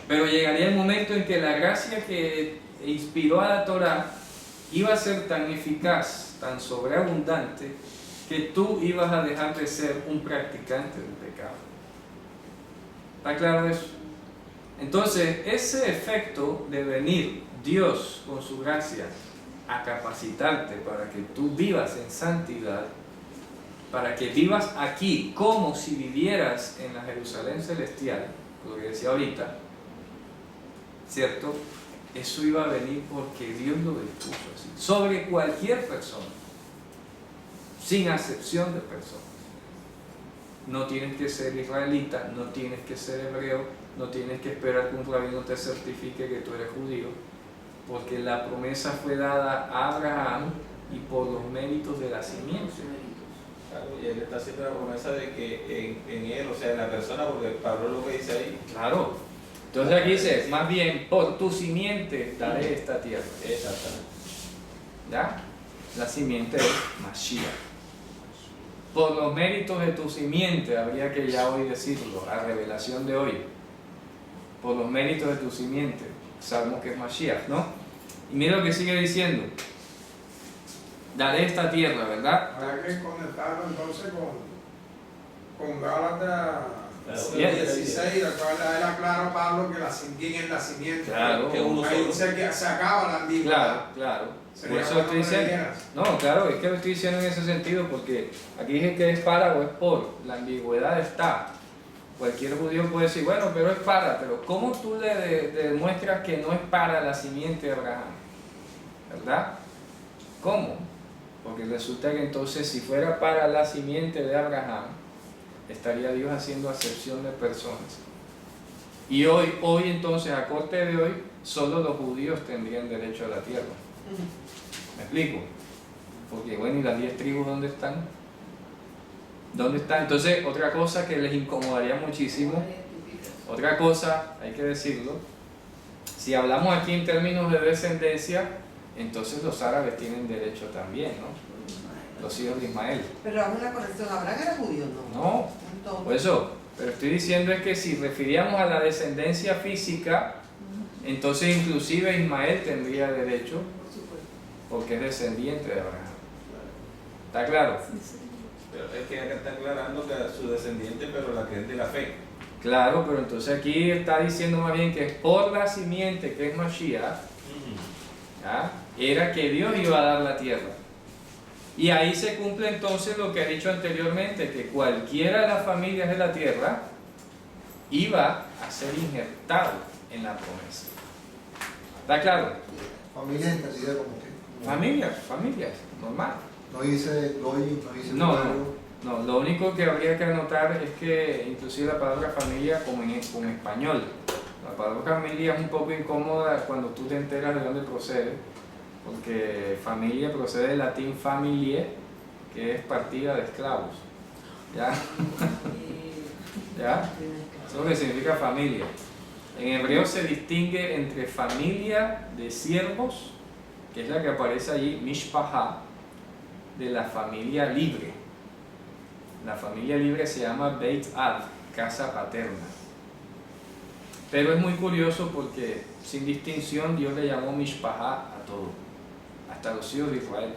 Pero llegaría el momento en que la gracia que inspiró a la Torah iba a ser tan eficaz, tan sobreabundante, que tú ibas a dejar de ser un practicante del pecado. ¿Está claro eso? Entonces, ese efecto de venir Dios con su gracia a capacitarte para que tú vivas en santidad, para que vivas aquí como si vivieras en la Jerusalén celestial, lo que decía ahorita, ¿cierto? Eso iba a venir porque Dios lo dispuso así, sobre cualquier persona, sin acepción de personas. No tienes que ser israelita, no tienes que ser hebreo, no tienes que esperar que un rabino te certifique que tú eres judío, porque la promesa fue dada a Abraham y por los méritos de la simiente. Claro, y él está haciendo la promesa de que en él, o sea, en la persona, porque Pablo lo que dice ahí. Claro. Entonces aquí dice, más bien, por tu simiente daré esta tierra. Exactamente. ¿Ya? La simiente es Mashiach. Por los méritos de tu simiente, habría que ya hoy decirlo, a revelación de hoy. Por los méritos de tu simiente, sabemos que es Mashiach, ¿no? Y mira lo que sigue diciendo. Daré esta tierra, ¿verdad? Habrá que conectarlo entonces con Gálatas 16, la cual era claro Pablo que quién es la simiente. Claro. Que uno Ahí solo. dice que se acaba la ambigüedad. Claro. Por Sería eso bueno estoy que diciendo. leyeras. No, claro, es que lo estoy diciendo en ese sentido porque aquí dije que es para o es por. La ambigüedad está. Cualquier judío puede decir, bueno, pero es para. Pero ¿cómo tú le demuestras que no es para la simiente de Abraham? ¿Verdad? ¿Cómo? Porque resulta que entonces si fuera para la simiente de Abraham, estaría Dios haciendo acepción de personas. Y hoy entonces, a corte de hoy, solo los judíos tendrían derecho a la tierra. ¿Me explico? Porque bueno, ¿y las 10 tribus dónde están? ¿Dónde están? Entonces, otra cosa que les incomodaría muchísimo, otra cosa, hay que decirlo, si hablamos aquí en términos de descendencia, entonces los árabes tienen derecho también, ¿no? Los hijos de Ismael. Pero hago una corrección, ¿Abraham era judío no? No, Entonces, por eso, pero estoy diciendo es que si referíamos a la descendencia física, entonces inclusive Ismael tendría derecho porque es descendiente de Abraham. ¿Está claro? Pero es que acá está aclarando que su descendiente, pero la que es de la fe. Claro, pero entonces aquí está diciendo más bien que es por la simiente que es Mashiach, ¿ya? Era que Dios iba a dar la tierra. Y ahí se cumple entonces lo que he dicho anteriormente, que cualquiera de las familias de la tierra iba a ser injertado en la promesa. ¿Está claro? Familia entendida como que. Familias, normal. No dice Goy, no dice No, Pedro. no, lo único que habría que anotar es que inclusive la palabra familia como en español, la palabra familia es un poco incómoda cuando tú te enteras de dónde procede, porque familia procede del latín familie, que es partida de esclavos. ¿Ya? ¿Ya? Eso es lo que significa familia. En hebreo se distingue entre familia de siervos, que es la que aparece allí, mishpaha, de la familia libre. La familia libre se llama Beit Ad, casa paterna. Pero es muy curioso porque sin distinción Dios le llamó mishpaha a todo. hasta los hijos de Israel.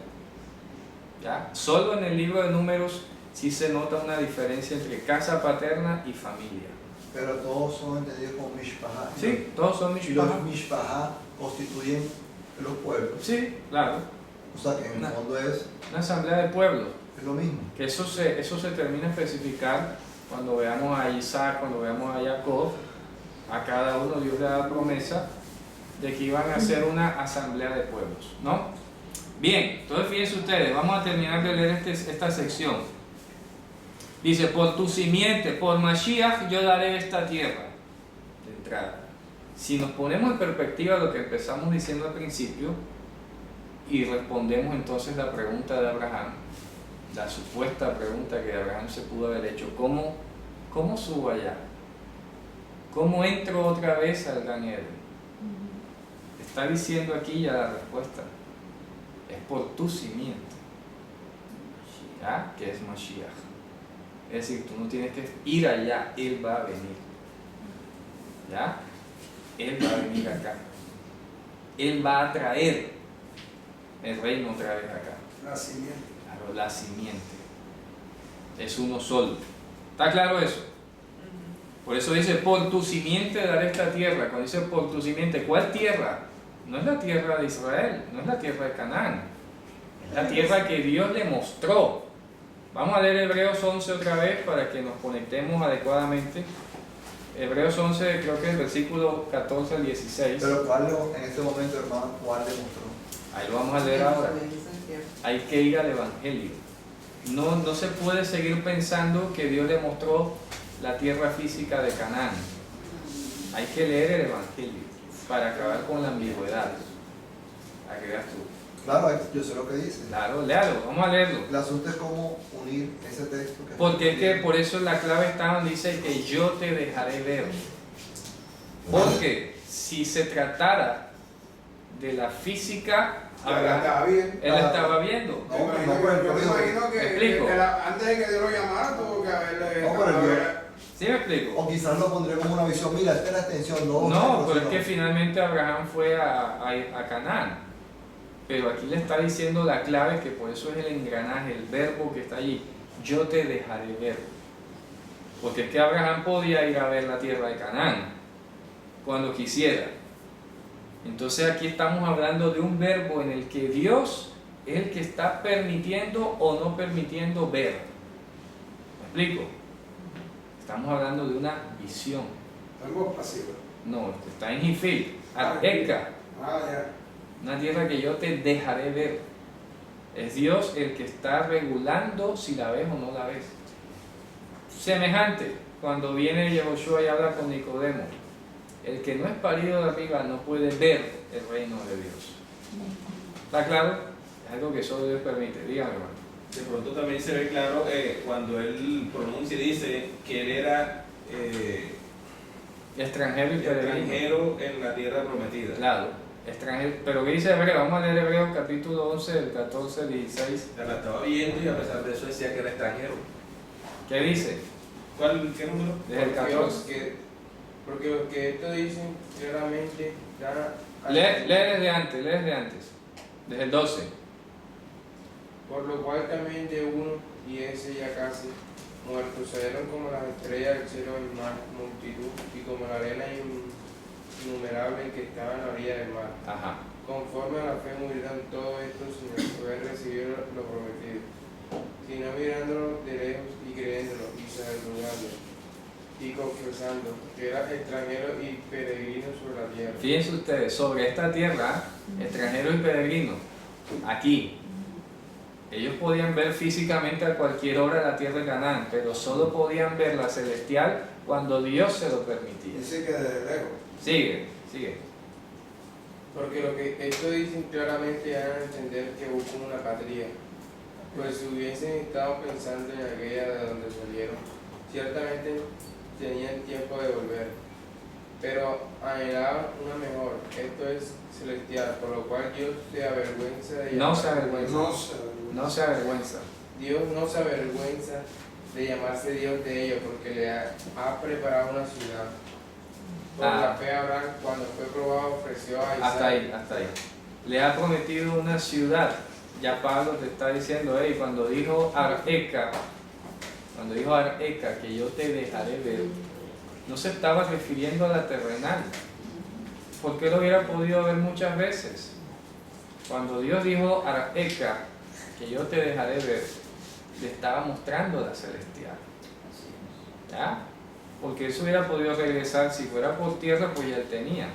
¿Ya? Solo en el libro de Números sí se nota una diferencia entre casa paterna y familia. Pero todos son entendidos como mishpahá. Sí, todos son Y mishpahá. los mishpahá constituyen los pueblos. Sí, claro, O sea que en el fondo es una asamblea de pueblos. lo mismo. Que eso se termina de especificar cuando veamos a Isaac, cuando veamos a Jacob. A cada uno Dios le da promesa de que iban a hacer una asamblea de pueblos, ¿no? Bien, entonces fíjense ustedes, vamos a terminar de leer esta sección. Dice, por tu simiente, por Mashiach, yo daré esta tierra. De entrada. Si nos ponemos en perspectiva lo que empezamos diciendo al principio y respondemos entonces la pregunta de Abraham, la supuesta pregunta que Abraham se pudo haber hecho, ¿cómo subo allá? ¿Cómo entro otra vez al Gan Eden? Está diciendo aquí ya la respuesta. Es por tu simiente, ¿ya? Que es Mashiach. Es decir, tú no tienes que ir allá, Él va a venir. ¿Ya? Él va a venir acá. Él va a traer el reino otra vez acá. La simiente. Claro, la simiente. Es uno solo. ¿Está claro eso? Por eso dice, por tu simiente daré esta tierra. Cuando dice por tu simiente, ¿cuál tierra? No es la tierra de Israel, no es la tierra de Canaán. Es la tierra que Dios le mostró. Vamos a leer Hebreos 11 otra vez para que nos conectemos adecuadamente. Hebreos 11, creo que es el versículo 14 al 16. Pero ¿cuál en este momento, hermano, cuál demostró? Ahí lo vamos a leer ahora. Hay que ir al Evangelio. No se puede seguir pensando que Dios le mostró la tierra física de Canaán. Hay que leer el Evangelio para acabar con la ambigüedad. ¿A qué veas tú? Claro, yo sé lo que dice. Claro, léalo, vamos a leerlo. El asunto es cómo unir ese texto. Porque es que por eso la clave está donde dice que yo te dejaré ver. Porque si se tratara de la física, él la estaba viendo. No, Yo me imagino ¿Me explico? antes de que Dios lo llamara tuvo que haberle No, pero ¿Sí me explico? O quizás lo pondré como una visión. Mira, esta es la extensión. No, pero es que finalmente Abraham fue a Canaán. Pero aquí le está diciendo la clave, que por eso es el engranaje, el verbo que está allí. Yo te dejaré ver. Porque es que Abraham podía ir a ver la tierra de Canaán cuando quisiera. Entonces aquí estamos hablando de un verbo en el que Dios es el que está permitiendo o no permitiendo ver. ¿Me explico? Estamos hablando de una visión. Algo pasivo. No, está en Jifil, Areka. Ya. Una tierra que yo te dejaré ver. Es Dios el que está regulando si la ves o no la ves. Semejante, cuando viene Yehoshua y habla con Nicodemo, el que no es parido de arriba no puede ver el reino de Dios. ¿Está claro? Es algo que solo Dios permite. Dígame, hermano. De pronto también se ve claro cuando él pronuncia y dice que él era Extranjero y peregrino. extranjero en la tierra prometida. Claro, extranjero. Pero ¿qué dice Hebreo? Vamos a leer Hebreos capítulo 11, del 14 al 16. La estaba viendo y a pesar de eso decía que era extranjero. ¿Qué dice? ¿Qué número? Desde el 14. Porque lo que esto dice claramente Lee desde antes. Desde el 12. por lo cual también de uno, y ese ya casi muerto, salieron como las estrellas del cielo en mar, multitud, y como la arena innumerable que estaba en la orilla del mar. Ajá. Conforme a la fe morirán todos estos sin haber recibido lo prometido, sino mirándolo de lejos y creyéndolo y saludando y confesando que era extranjero y peregrino sobre la tierra. Fíjense ustedes, sobre esta tierra, extranjeros y peregrinos, aquí, ellos podían ver físicamente a cualquier hora la tierra de Canaán, pero solo podían ver la celestial cuando Dios se lo permitía. Dice que desde lejos. Sigue. Porque lo que esto dicen claramente dan a entender que hubo como una patria, pues si hubiesen estado pensando en aquella de donde salieron, ciertamente tenían tiempo de volver, pero anhelaban una mejor, esto es celestial, por lo cual Dios se avergüenza de No llamarse se avergüenza. No se avergüenza. Dios no se avergüenza de llamarse Dios de ellos, porque le ha preparado una ciudad. Por la fe Abraham, cuando fue probado, ofreció a Isaac. Hasta ahí. le ha prometido una ciudad. Ya Pablo te está diciendo, hey, cuando dijo Ar-Eka, que yo te dejaré ver, no se estaba refiriendo a la terrenal, porque él lo hubiera podido ver muchas veces. Cuando Dios dijo Ar-Eka, que yo te dejaré ver, le estaba mostrando la celestial. ¿Ya? Porque eso hubiera podido regresar, si fuera por tierra, pues ya él tenía.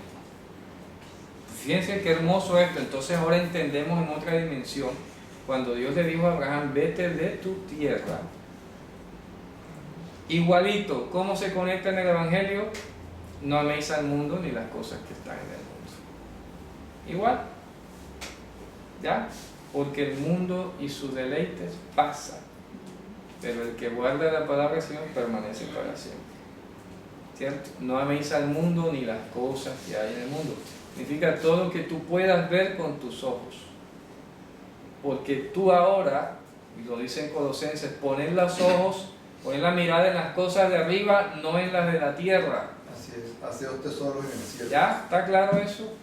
Fíjense qué hermoso esto. Entonces ahora entendemos en otra dimensión, cuando Dios le dijo a Abraham, vete de tu tierra. Igualito, ¿cómo se conecta en el Evangelio? No améis al mundo ni las cosas que están en el mundo. Igual. ¿Ya? Porque el mundo y sus deleites pasan, pero el que guarda la palabra del Señor permanece para siempre. ¿Cierto? No améis al mundo ni las cosas que hay en el mundo. Significa todo lo que tú puedas ver con tus ojos. Porque tú ahora, y lo dice en Colosenses, poner los ojos, poner la mirada en las cosas de arriba, no en las de la tierra. Así es, haceos tesoros en el cielo. ¿Ya? ¿Está claro eso?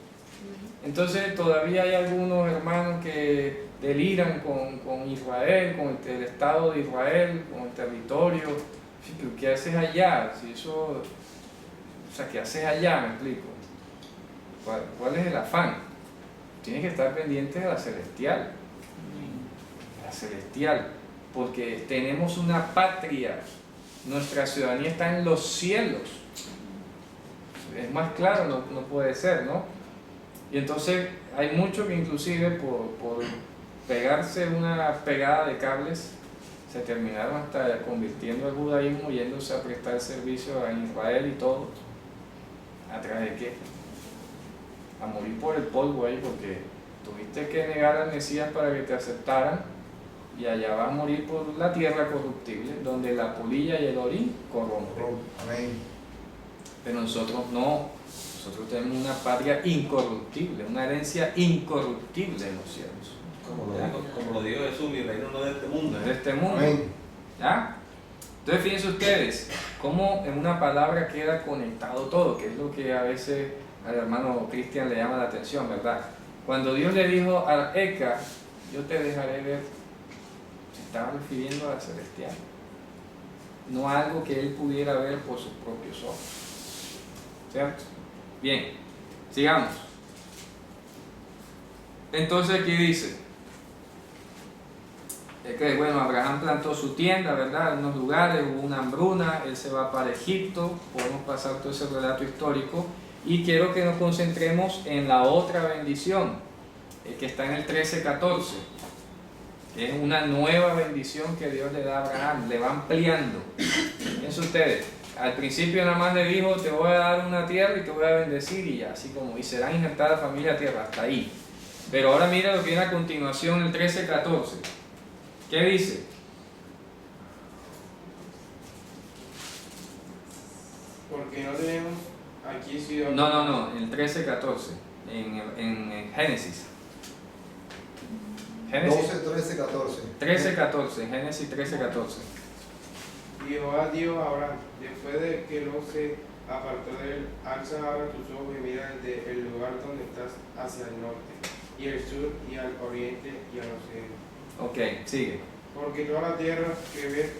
Entonces todavía hay algunos hermanos que deliran con Israel, con el Estado de Israel, con el territorio. ¿Qué haces allá? Si eso, ¿qué haces allá? Me explico. ¿Cuál es el afán? Tienes que estar pendiente de la celestial. La celestial. Porque tenemos una patria. Nuestra ciudadanía está en los cielos. Es más claro, no puede ser, ¿no? Y entonces hay muchos que inclusive por pegarse una pegada de cables se terminaron hasta convirtiendo al judaísmo, yéndose a prestar servicio a Israel y todo. ¿A través de qué? A morir por el polvo ahí, porque tuviste que negar al Mesías para que te aceptaran, y allá vas a morir por la tierra corruptible, donde la polilla y el orín corrompen. Amén. Pero nosotros no. Nosotros tenemos una patria incorruptible, una herencia incorruptible en los cielos. Como lo dijo Jesús, mi reino no es de este mundo. No es de este mundo. Amén. ¿Ya? Entonces fíjense ustedes, cómo en una palabra queda conectado todo, que es lo que a veces al hermano Cristian le llama la atención, ¿verdad? Cuando Dios le dijo a Eka, yo te dejaré ver, se estaba refiriendo a la celestial, no a algo que él pudiera ver por sus propios ojos. ¿Cierto? Bien, sigamos. Entonces aquí dice que bueno, Abraham plantó su tienda, ¿verdad? En unos lugares, hubo una hambruna, él se va para Egipto, podemos pasar todo ese relato histórico, y quiero que nos concentremos en la otra bendición, que está en el 13:14, que es una nueva bendición que Dios le da a Abraham, le va ampliando. Fíjense ustedes, al principio nada más le dijo, te voy a dar una tierra y te voy a bendecir, y ya, así como, y serán injertadas familias a tierra, hasta ahí. Pero ahora mira lo que viene a continuación, el 13:14. ¿Qué dice? Porque no tenemos aquí ciudad. No, el 13:14, en Génesis. Génesis 12, 13, 14. 13:14, Génesis 13:14. Y Jehová dijo a Abraham, después de que Lot se apartó de él, alza ahora tus ojos y mira desde el lugar donde estás hacia el norte, y el sur, y al oriente, y al occidente. Ok, sigue. Porque toda la tierra que ves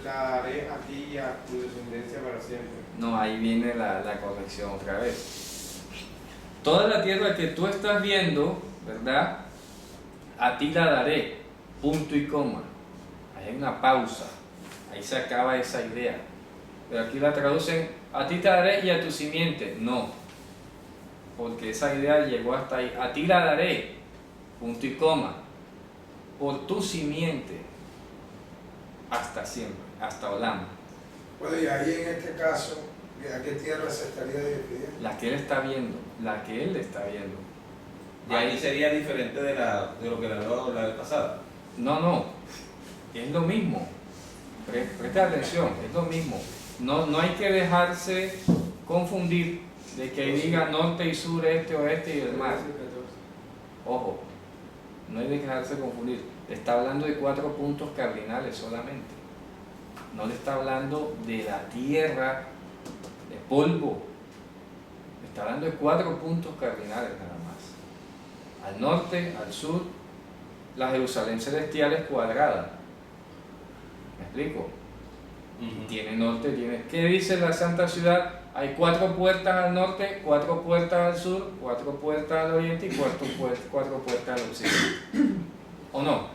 la daré a ti y a tu descendencia para siempre. No, ahí viene la corrección otra vez. Toda la tierra que tú estás viendo, ¿verdad? A ti la daré, punto y coma. Ahí hay una pausa, ahí se acaba esa idea. Pero aquí la traducen, a ti te daré y a tu simiente. No, porque esa idea llegó hasta ahí. A ti la daré, punto y coma, por tu simiente, hasta siempre, hasta Olam. Bueno, y ahí en este caso, ¿a qué tierra se estaría refiriendo? La que él está viendo, la que él está viendo. Y ahí sería diferente de lo que le habló la vez pasada. No, es lo mismo. Presta atención, es lo mismo. No hay que dejarse confundir de que diga norte y sur, este, oeste y el mar. Ojo, no hay que dejarse confundir. Le está hablando de 4 puntos cardinales solamente. No le está hablando de la tierra, de polvo. Le está hablando de 4 puntos cardinales nada más. al norte, al sur. La Jerusalén celestial es cuadrada. ¿Me explico? Tiene norte, tiene... ¿Qué dice la Santa Ciudad? Hay 4 puertas al norte, 4 puertas al sur, 4 puertas al oriente y 4 puertas al occidente. ¿O no?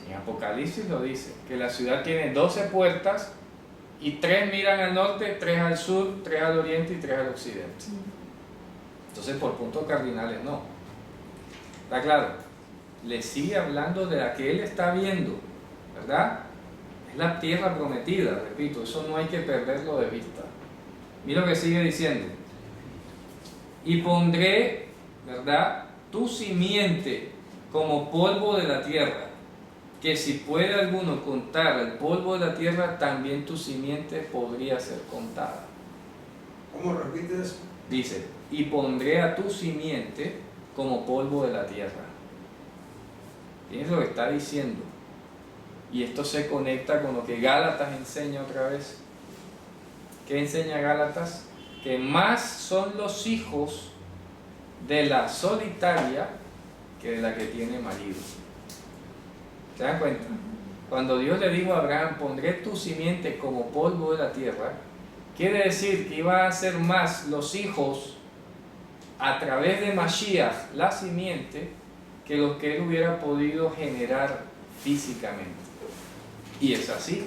En Apocalipsis lo dice, que la ciudad tiene 12 puertas y 3 miran al norte, 3 al sur, 3 al oriente y 3 al occidente. Entonces por puntos cardinales no. ¿Está claro? Le sigue hablando de la que él está viendo, ¿verdad? Es la tierra prometida, repito, eso no hay que perderlo de vista. Mira lo que sigue diciendo. Y pondré, ¿verdad?, tu simiente como polvo de la tierra, que si puede alguno contar el polvo de la tierra, también tu simiente podría ser contada. ¿Cómo repite eso? Dice, y pondré a tu simiente como polvo de la tierra. ¿Tienes lo que está diciendo? Y esto se conecta con lo que Gálatas enseña otra vez. ¿Qué enseña Gálatas? Que más son los hijos de la solitaria que de la que tiene marido. ¿Se dan cuenta? Cuando Dios le dijo a Abraham, pondré tu simiente como polvo de la tierra, quiere decir que iba a ser más los hijos a través de Mashiach, la simiente, que los que él hubiera podido generar físicamente. Y es así.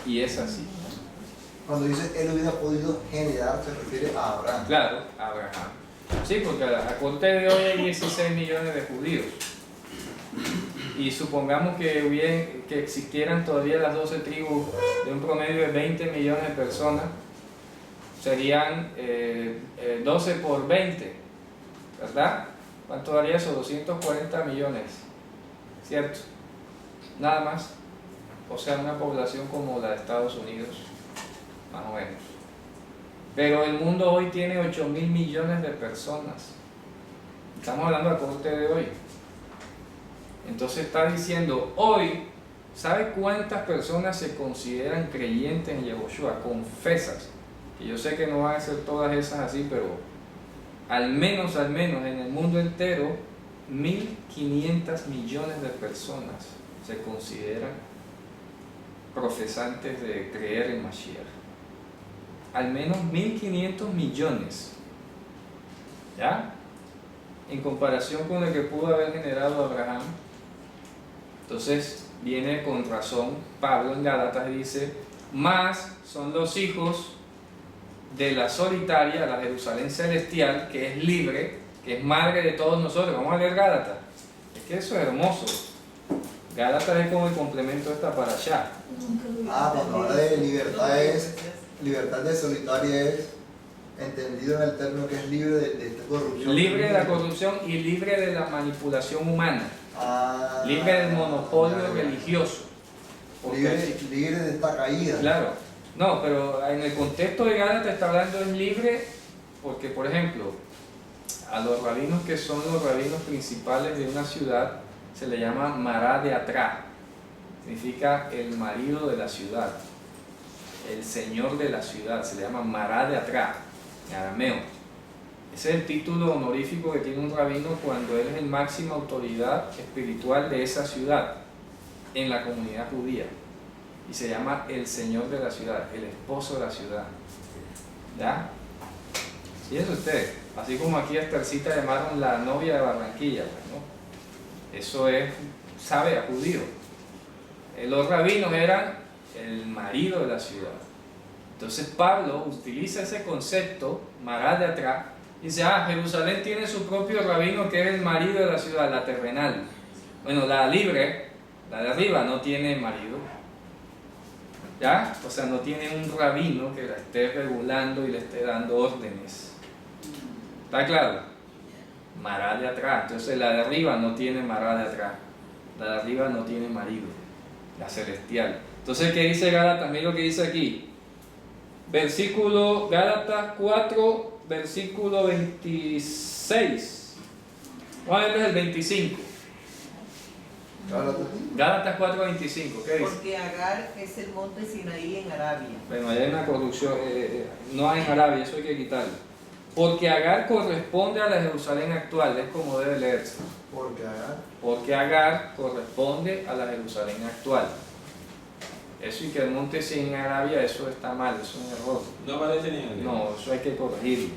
Y es así. Cuando dice él hubiera podido generar, se refiere a Abraham. Claro, Abraham. Sí, porque a corte de hoy hay 16 millones de judíos. Y supongamos que existieran todavía las 12 tribus de un promedio de 20 millones de personas, serían 12 por 20, ¿verdad? ¿Cuánto daría eso? 240 millones, ¿cierto? Nada más. O sea, una población como la de Estados Unidos, más o menos. Pero el mundo hoy tiene 8.000 millones de personas. Estamos hablando a corte de hoy. Entonces está diciendo, hoy, ¿sabe cuántas personas se consideran creyentes en Yehoshua? Confesas. Que yo sé que no van a ser todas esas así, pero al menos en el mundo entero, 1.500 millones de personas se consideran profesantes de creer en Mashiach. Al menos 1.500 millones. ¿Ya? En comparación con el que pudo haber generado Abraham. Entonces viene con razón Pablo en Gálatas y dice, más son los hijos de la solitaria, la Jerusalén celestial, que es libre, que es madre de todos nosotros. Vamos a leer Gálatas. Es que eso es hermoso. Gálatas es como el complemento de esta parashá. Cuando habla de libertad de solitaria es entendido en el término que es libre de esta corrupción. Libre de la corrupción y libre de la manipulación humana. Libre del monopolio religioso. Libre de esta caída. Claro. No, pero en el contexto de Gálatas está hablando es libre porque, por ejemplo, a los rabinos que son los rabinos principales de una ciudad se le llama Mará de Atrá. Significa el marido de la ciudad, el señor de la ciudad. Se le llama Mará de Atrá, en arameo. Ese es el título honorífico que tiene un rabino cuando él es el máxima autoridad espiritual de esa ciudad en la comunidad judía. Y se llama el señor de la ciudad, el esposo de la ciudad. ¿Ya? Y eso usted, así como aquí a Esthercita llamaron la novia de Barranquilla, ¿no? Eso es, sabe a judío. Los rabinos eran el marido de la ciudad. Entonces Pablo utiliza ese concepto, Mará de atrás, y dice, Jerusalén tiene su propio rabino que es el marido de la ciudad, la terrenal. Bueno, la libre, la de arriba, no tiene marido. ¿Ya? O sea, no tiene un rabino que la esté regulando y le esté dando órdenes. ¿Está claro? Mará de atrás. Entonces la de arriba no tiene mará de atrás. La de arriba no tiene marido. La celestial. Entonces, ¿qué dice Gálatas? Mira lo que dice aquí. Versículo, Gálatas 4, versículo 26. Vamos a verles el 25. Gálatas 4, 25. ¿Qué dice? Porque Agar es el monte Sinaí en Arabia. Bueno, allá hay una corrupción. No hay en Arabia, eso hay que quitarlo. porque Agar corresponde a la Jerusalén actual, es como debe leerse. Porque Agar corresponde a la Jerusalén actual. Eso y que el monte Sin en Arabia, eso está mal, eso es un error. No aparece ni en el libro. No, eso hay que corregirlo.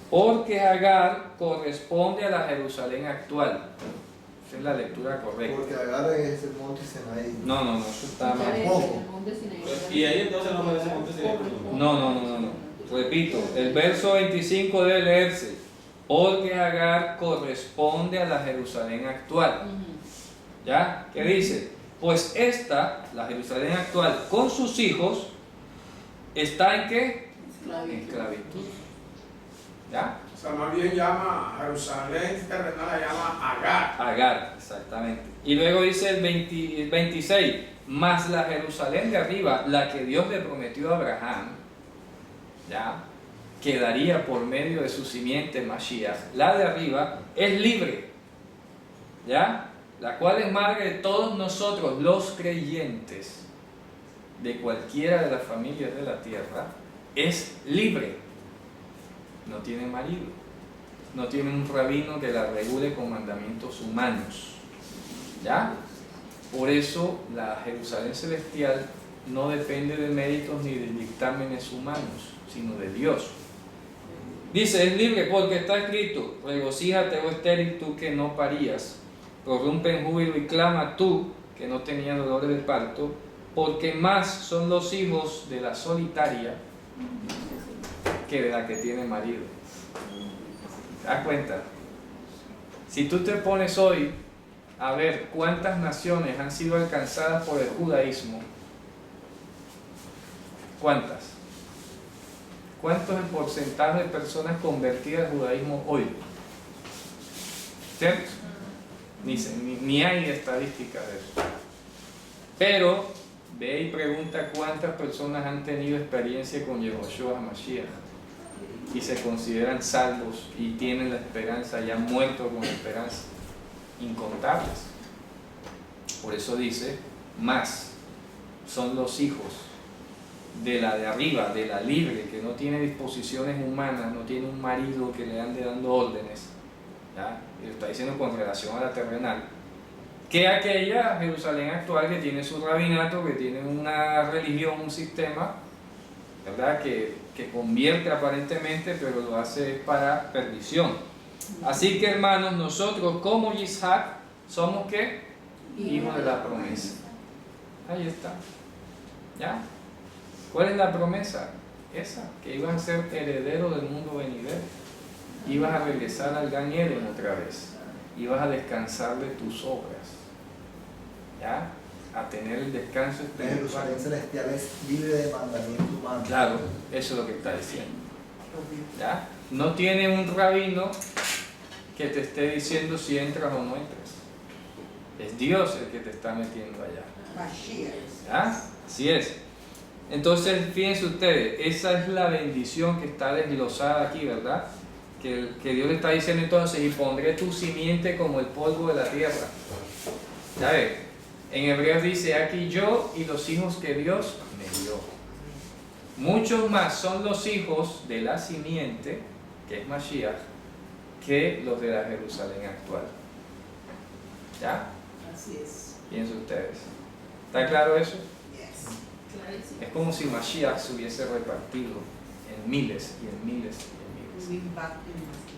Porque Agar corresponde a la Jerusalén actual. Esa es la lectura correcta. Porque Agar es el monte Sinaí. No, eso está mal. Y ahí entonces no aparece monte Sinaí. No. Repito, el verso 25 debe leerse. Porque Agar corresponde a la Jerusalén actual. ¿Ya? ¿Qué dice? Pues esta, la Jerusalén actual, con sus hijos, ¿está en qué? Esclavitud. ¿Ya? O sea, más bien llama a Jerusalén terrenal, la llama Agar. Agar, exactamente. Y luego dice el 26, más la Jerusalén de arriba, la que Dios le prometió a Abraham, ¿ya? Quedaría por medio de su simiente Mashiach. La de arriba es libre, ¿ya? La cual es madre de todos nosotros, los creyentes, de cualquiera de las familias de la tierra, es libre. No tiene marido, no tiene un rabino que la regule con mandamientos humanos, ¿ya? Por eso la Jerusalén celestial no depende de méritos ni de dictámenes humanos, sino de Dios. Dice, es libre porque está escrito, regocíjate, oh estéril, tú que no parías, prorrumpe en júbilo y clama tú que no tenías dolores de parto, porque más son los hijos de la solitaria que de la que tiene marido. ¿Te das cuenta? Si tú te pones hoy a ver cuántas naciones han sido alcanzadas por el judaísmo, ¿cuántas? ¿Cuánto es el porcentaje de personas convertidas al judaísmo hoy? ¿Cierto? Ni hay estadística de eso. Pero ve y pregunta cuántas personas han tenido experiencia con Yehoshua Mashiach y se consideran salvos y tienen la esperanza y han muerto con esperanza. Incontables. Por eso dice, más son los hijos de la de arriba, de la libre, que no tiene disposiciones humanas, no tiene un marido que le ande dando órdenes, ¿ya? Y lo está diciendo con relación a la terrenal, que aquella Jerusalén actual que tiene su rabinato, que tiene una religión, un sistema, ¿verdad? Que convierte aparentemente, pero lo hace para perdición. Así que, hermanos, nosotros como Isaac somos ¿qué? Hijos de la promesa. Ahí está. ¿Ya? ¿Cuál es la promesa? Esa, que ibas a ser heredero del mundo venidero. Ibas a regresar al Gan Eden otra vez. Ibas a descansar de tus obras. ¿Ya? A tener el descanso La espiritual. Jerusalén celestial es libre de mandamiento humano. Claro, eso es lo que está diciendo. ¿Ya? No tiene un rabino que te esté diciendo si entras o no entras. Es Dios el que te está metiendo allá. ¿Ya? Así es. Entonces, fíjense ustedes, esa es la bendición que está desglosada aquí, ¿verdad? Que Dios le está diciendo entonces, y pondré tu simiente como el polvo de la tierra. ¿Ya ves? En Hebreos dice, aquí yo y los hijos que Dios me dio. Muchos más son los hijos de la simiente, que es Mashiach, que los de la Jerusalén actual. ¿Ya? Así es. Piensen ustedes. ¿Está claro eso? Yes. Es como si Mashiach se hubiese repartido en miles y en miles y en miles.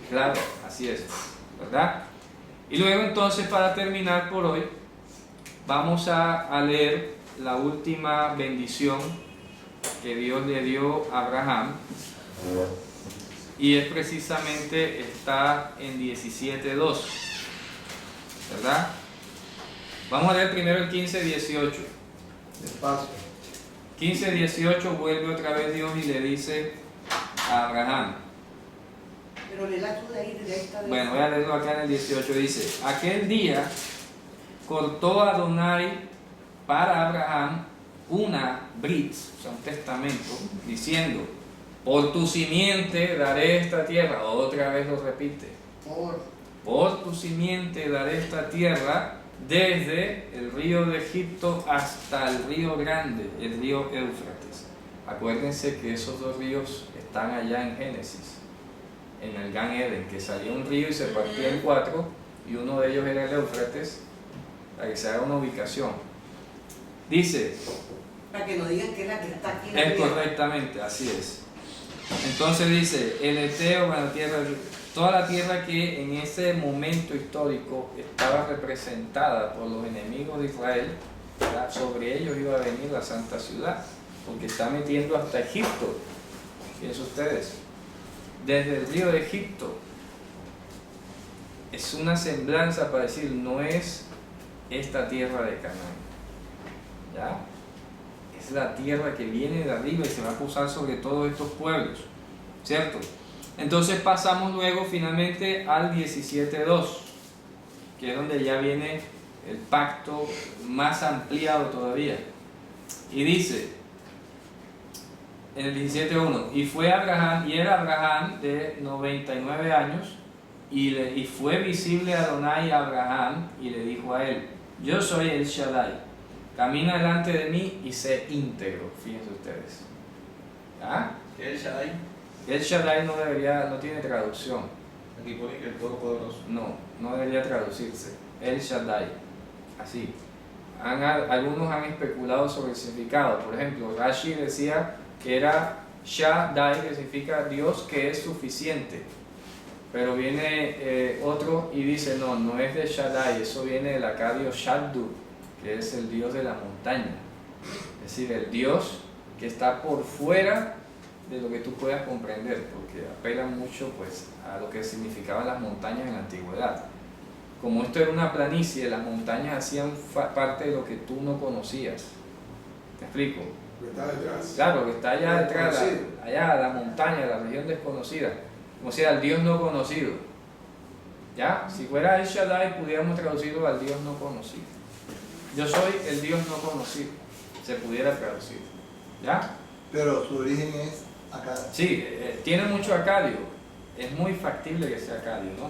Claro, así es, ¿verdad? Y luego entonces, para terminar por hoy, vamos a leer la última bendición que Dios le dio a Abraham, y es precisamente, está en 17:2, ¿verdad? Vamos a leer primero el 15:18. Despacio. 15:18 vuelve otra vez Dios y le dice a Abraham. Pero le la tú de ahí directa. Bueno, voy a leerlo acá en el 18. Dice, aquel día cortó Adonai para Abraham una brit, o sea, un testamento, diciendo, por tu simiente daré esta tierra. Otra vez lo repite. Por tu simiente daré esta tierra, desde el río de Egipto hasta el río grande, el río Éufrates. Acuérdense que esos dos ríos están allá en Génesis. en el Gan Eden, que salía un río y se partía en 4, y uno de ellos era el Éufrates, para que se haga una ubicación. Dice, Para que no digan que es la que está aquí en la es tierra. correctamente, así es. Entonces dice, el Eteo, la tierra, toda la tierra que en ese momento histórico estaba representada por los enemigos de Israel, ¿verdad? Sobre ellos iba a venir la santa ciudad, porque está metiendo hasta Egipto. Fíjense ustedes, desde el río de Egipto. Es una semblanza para decir, no es esta tierra de Canaán, ¿ya? Es la tierra que viene de arriba y se va a posar sobre todos estos pueblos, ¿cierto? Entonces pasamos luego finalmente al 17.2, que es donde ya viene el pacto más ampliado todavía. Y dice, en el 17.1, y era Abraham de 99 años, y fue visible Adonai a Abraham, y le dijo a él, yo soy el Shaddai, camina delante de mí y sé íntegro. Fíjense ustedes. ¿Ah? ¿Qué es el Shaddai? El Shaddai no tiene traducción. Aquí pone que el Todopoderoso. No debería traducirse. El Shaddai. Así. Algunos han especulado sobre el significado. Por ejemplo, Rashi decía que era Shaddai, que significa Dios que es suficiente. Pero viene otro y dice, no es de Shaddai, eso viene del acadio Shaddu, que es el Dios de la montaña. Es decir, el Dios que está por fuera de lo que tú puedas comprender, porque apela mucho pues, a lo que significaban las montañas en la antigüedad. Como esto era una planicie, las montañas hacían parte de lo que tú no conocías. ¿Te explico? Que está detrás. Claro, que está allá detrás, Desconocido. allá la montaña, la región desconocida, como sea el Dios no conocido. ¿Ya? Si fuera el Shaddai, pudiéramos traducirlo al Dios no conocido. Yo soy el Dios no conocido, se pudiera traducir. ¿Ya? Pero su origen es acá. Sí, tiene mucho acadio, es muy factible que sea acadio, ¿no?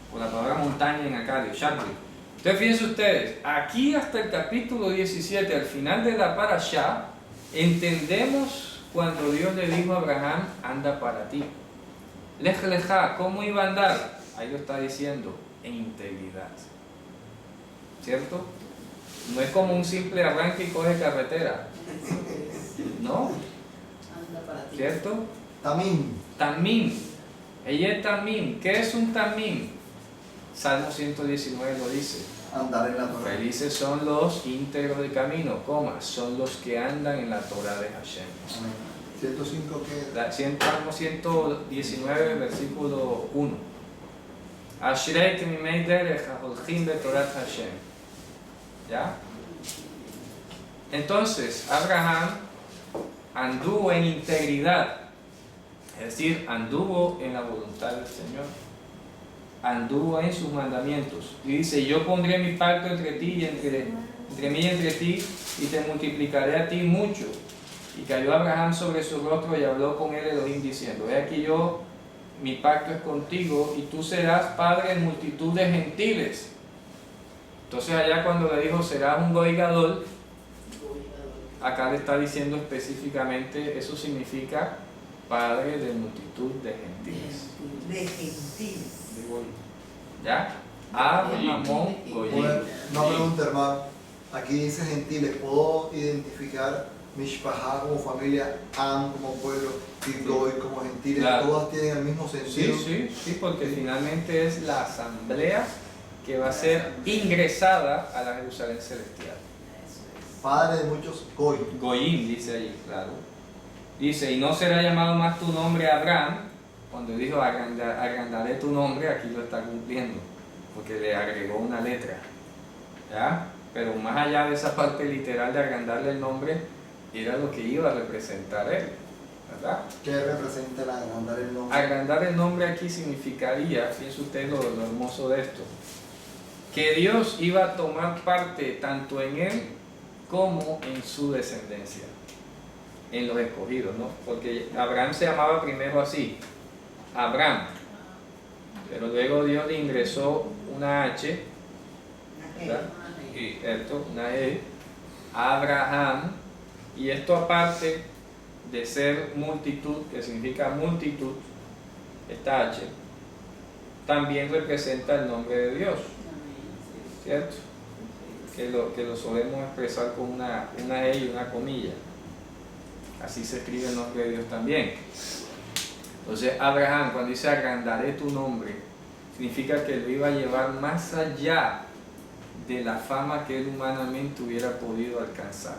Por la palabra montaña en acadio, Shadri. Entonces fíjense ustedes, aquí hasta el capítulo 17, al final de la parashá, entendemos cuando Dios le dijo a Abraham, anda para ti. Lej lejá, ¿cómo iba a andar? Ahí lo está diciendo, en integridad. ¿Cierto? No es como un simple arranque y coge carretera. ¿No? Anda para ti. ¿Cierto? Tamín. Tamim. Ella es tamim. ¿Qué es un tamim? Salmo 119 lo dice. Andar en la Torah. Felices son los íntegros de camino, son los que andan en la Torah de Hashem. Amén. 105 que Salmo 119, versículo 1. Ashrei temimei derech haholchim betorat Hashem. ¿Ya? Entonces, Abraham anduvo en integridad, es decir, anduvo en la voluntad del Señor, anduvo en sus mandamientos. Y dice, yo pondré mi pacto entre ti y entre mí y entre ti, y te multiplicaré a ti mucho. Y cayó Abraham sobre su rostro y habló con él Elohim diciendo, he aquí mi pacto es contigo, y tú serás padre de multitud de gentiles. Entonces allá cuando le dijo, serás un goy gadol, acá le está diciendo específicamente, eso significa padre de multitud de gentiles. De gentiles. De goy. ¿Ya? Abraham, goyim. Una pregunta, hermano. Aquí dice gentiles. ¿Puedo identificar Mishpahá como familia, Am como pueblo y Goy como gentiles? Claro. ¿Todas tienen el mismo sentido? Sí, porque finalmente es la asamblea que va a ser ingresada a la Jerusalén celestial. Padre de muchos Goy. Goyim dice ahí, claro. Dice, y no será llamado más tu nombre Abraham. Cuando dijo agrandaré tu nombre, aquí lo está cumpliendo, porque le agregó una letra. ¿Ya? Pero más allá de esa parte literal de agrandarle el nombre, era lo que iba a representar él, ¿verdad? ¿Qué representa el agrandar el nombre? Agrandar el nombre aquí significaría, fíjense ustedes lo hermoso de esto, que Dios iba a tomar parte tanto en él como en su descendencia, en los escogidos, ¿no? Porque Abraham se llamaba primero así, Abraham, pero luego Dios le ingresó una H, ¿verdad? Y esto, una E, Abraham, y esto aparte de ser multitud, que significa multitud, esta H, también representa el nombre de Dios, ¿cierto? Que lo solemos expresar con una E y una comilla. Así se escribe el nombre de Dios también. Entonces Abraham, cuando dice agrandaré tu nombre, significa que lo iba a llevar más allá de la fama que él humanamente hubiera podido alcanzar.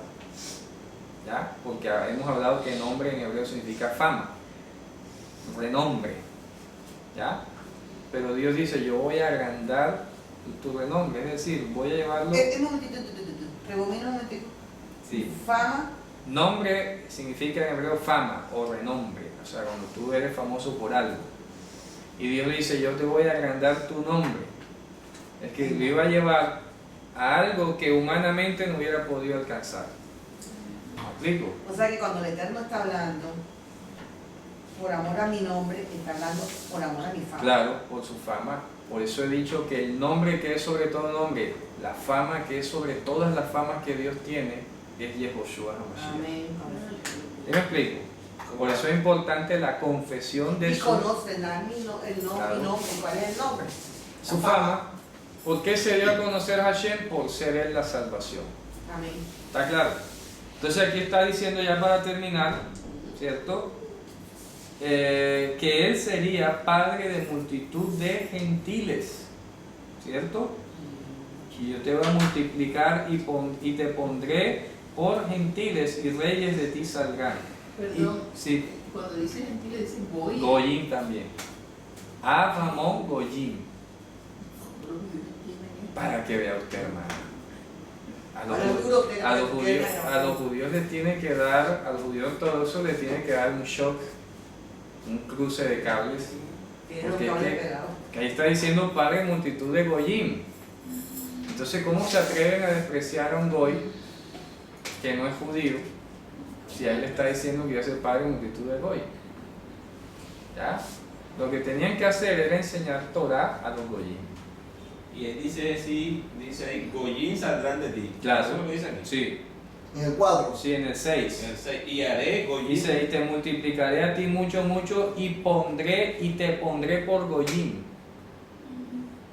¿Ya? Porque hemos hablado que nombre en hebreo significa fama, renombre. ¿Ya? Pero Dios dice, yo voy a agrandar tu renombre, es decir, voy a llevarlo... Un momentito, rebobina un momentito. Sí. Fama. Nombre significa en hebreo fama o renombre, o sea, cuando tú eres famoso por algo. Y Dios dice, yo te voy a agrandar tu nombre. Es que lo iba a llevar a algo que humanamente no hubiera podido alcanzar. ¿Me explico? O sea que cuando el Eterno está hablando por amor a mi nombre, está hablando por amor a mi fama. Claro, por su fama. Por eso he dicho que el nombre que es sobre todo nombre, la fama que es sobre todas las famas que Dios tiene, es Yehoshua HaMashiach. Amén. ¿Sí me explico? Por eso es importante la confesión de Y su... conocen mi Claro. nombre, ¿cuál es el nombre? Su fama. ¿Por qué se dio a conocer a Hashem? Por ser Él la salvación. Amén. ¿Está claro? Entonces aquí está diciendo ya para terminar, ¿cierto? Que Él sería padre de multitud de gentiles, ¿cierto? Y yo te voy a multiplicar y te pondré por gentiles y reyes de ti saldrán. Perdón, Sí, cuando dice gentiles dice voy. Goyim también. Avamón Goyim. Para que vea usted, hermano. A los judíos les tiene que dar, a los judíos ortodoxos les tiene que dar un shock, un cruce de cables. Porque que ahí está diciendo padre de multitud de Goyim. Entonces, ¿cómo se atreven a despreciar a un Goy que no es judío si ahí le está diciendo que iba a ser padre de multitud de Goy? ¿Ya? Lo que tenían que hacer era enseñar Torah a los Goyim. Y él dice así, dice ahí, Goyim saldrán de ti. Claro. ¿Eso es lo que dice aquí? Sí, En el 4. sí, en el 6. En el 6, y haré Goyim. Dice, y te multiplicaré a ti mucho, mucho, y te pondré por Goyim.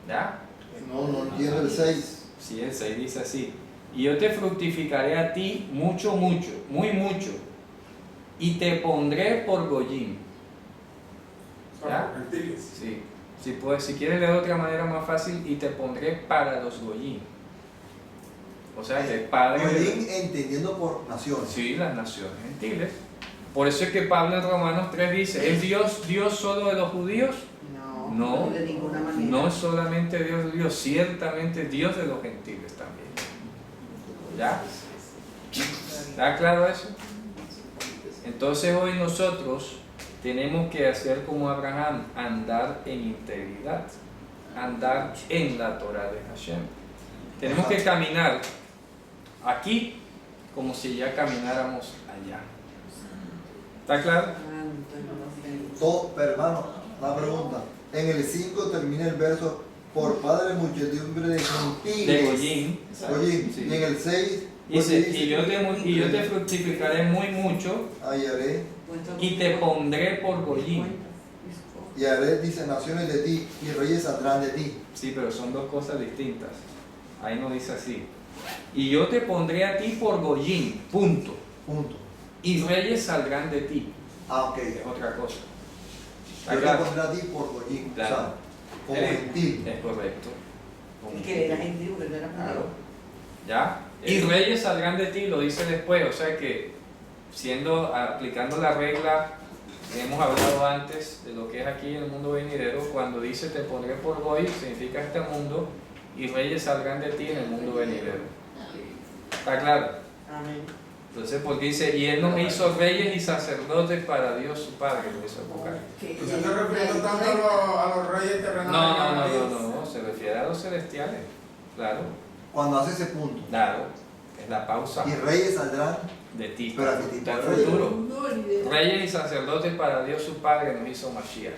¿Ya? No entiendo el 6. Sí, el 6 dice así. Y yo te fructificaré a ti mucho, mucho, muy mucho, y te pondré por Goyim. ¿Ya? Gentiles. Sí. Si quieres leer de otra manera más fácil, y te pondré para los Goyim. O sea, que padre Goyim entendiendo por naciones. Sí, las naciones gentiles. Por eso es que Pablo en Romanos 3 dice, ¿es Dios solo de los judíos? No, de ninguna manera. no es solamente Dios de Dios, ciertamente Dios de los gentiles también. ¿Ya? ¿Está claro eso? Entonces hoy nosotros tenemos que hacer como Abraham, andar en integridad, andar en la Torah de Hashem. Tenemos que caminar aquí como si ya camináramos allá. ¿Está claro? Todo, pero hermano, una pregunta. En el 5 termina el verso por padre muchedumbre de gentiles. De Goyim. Goyim. Sí. Y en el 6 Dice, y yo te fructificaré muy mucho haré, y te pondré por Goyim. y haré, dice, naciones de ti y reyes saldrán de ti. Sí, pero son dos cosas distintas. Ahí no dice así. Y yo te pondré a ti por Goyim, punto. Punto. Y reyes saldrán de ti. Ah, ok. Es otra cosa. ¿Está Yo te claro? pondré a ti por Goyim. Claro. O sea, como gentil. Es correcto. Y que era gentil, porque no era Claro. ¿Ya? Y reyes saldrán de ti, lo dice después. O sea que, aplicando la regla que hemos hablado antes de lo que es aquí en el mundo venidero, cuando dice te pondré por Goy, significa este mundo, y reyes saldrán de ti en el mundo venidero. ¿Está claro? Amén. Entonces, porque dice, y él nos hizo reyes y sacerdotes para Dios su Padre, lo hizo Apocal. ¿Usted está refiriendo tanto a los reyes terrenales? No, se refiere a los celestiales, claro, Cuando hace ese punto. claro, es la pausa Y reyes saldrán. de ti, Pero aquí está el tipo de futuro. Reyes y sacerdotes para Dios su Padre nos hizo Mashiach.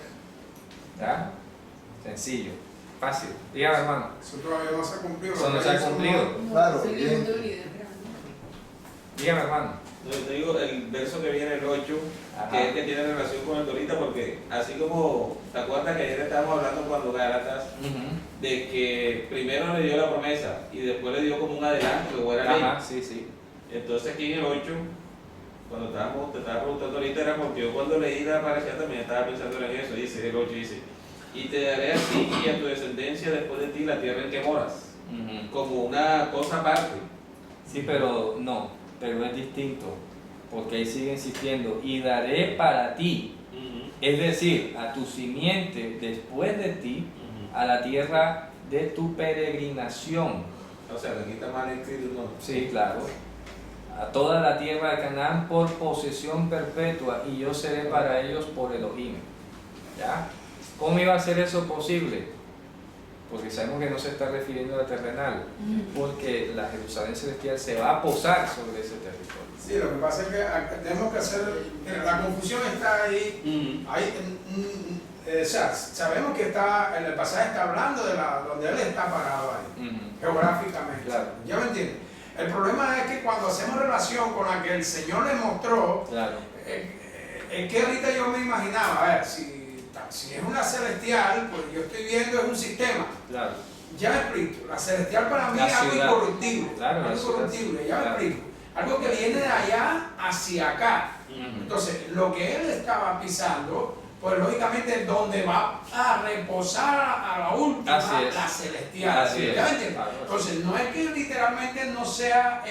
¿Ya? Sencillo, fácil. Dígame, hermano. Eso todavía no se ha cumplido. Eso no se ha cumplido. Claro, bien. Dígame, hermano. Yo te digo, el verso que viene, el 8, Ajá. que es el que tiene relación con el de ahorita, porque así como, ¿te acuerdas que ayer estábamos hablando cuando Gálatas, de que primero le dio la promesa y después le dio como un adelanto, que era ley? Ajá, sí, sí. Entonces aquí en el 8, cuando te estaba preguntando ahorita, era porque yo cuando leí la parasha también estaba pensando en eso. Dice el 8, dice, y te daré a ti y a tu descendencia después de ti la tierra en que moras, como una cosa aparte. Sí, pero no, pero es distinto, porque ahí sigue insistiendo, y daré para ti, es decir, a tu simiente después de ti, a la tierra de tu peregrinación. O sea, aquí está mal escrito, ¿no? Sí, claro. A toda la tierra de Canaán por posesión perpetua, y yo seré para ellos por Elohim. ¿Ya? ¿Cómo iba a ser eso posible? Porque sabemos que no se está refiriendo a la terrenal, porque la Jerusalén celestial se va a posar sobre ese territorio. Sí, lo que pasa es que tenemos que hacer, la confusión está ahí, o sea, sabemos que está, en el pasaje está hablando de donde él está parado ahí, geográficamente, Claro. ¿ya me entiendes? El problema es que cuando hacemos relación con la que el Señor le mostró, Claro. es que ahorita yo me imaginaba, a ver, si es una celestial, pues yo estoy viendo es un sistema. Claro. Ya me explico, la celestial para mí La es algo ciudad. incorruptible, Claro, la algo ciudad. incorruptible, ya me Claro. explico. Algo que viene de allá hacia acá. Entonces, lo que él estaba pisando, pues lógicamente es donde va a reposar a la última, Así es. la celestial. Así es. ¿Ya me entiendes? Claro. Entonces, no es que literalmente no sea,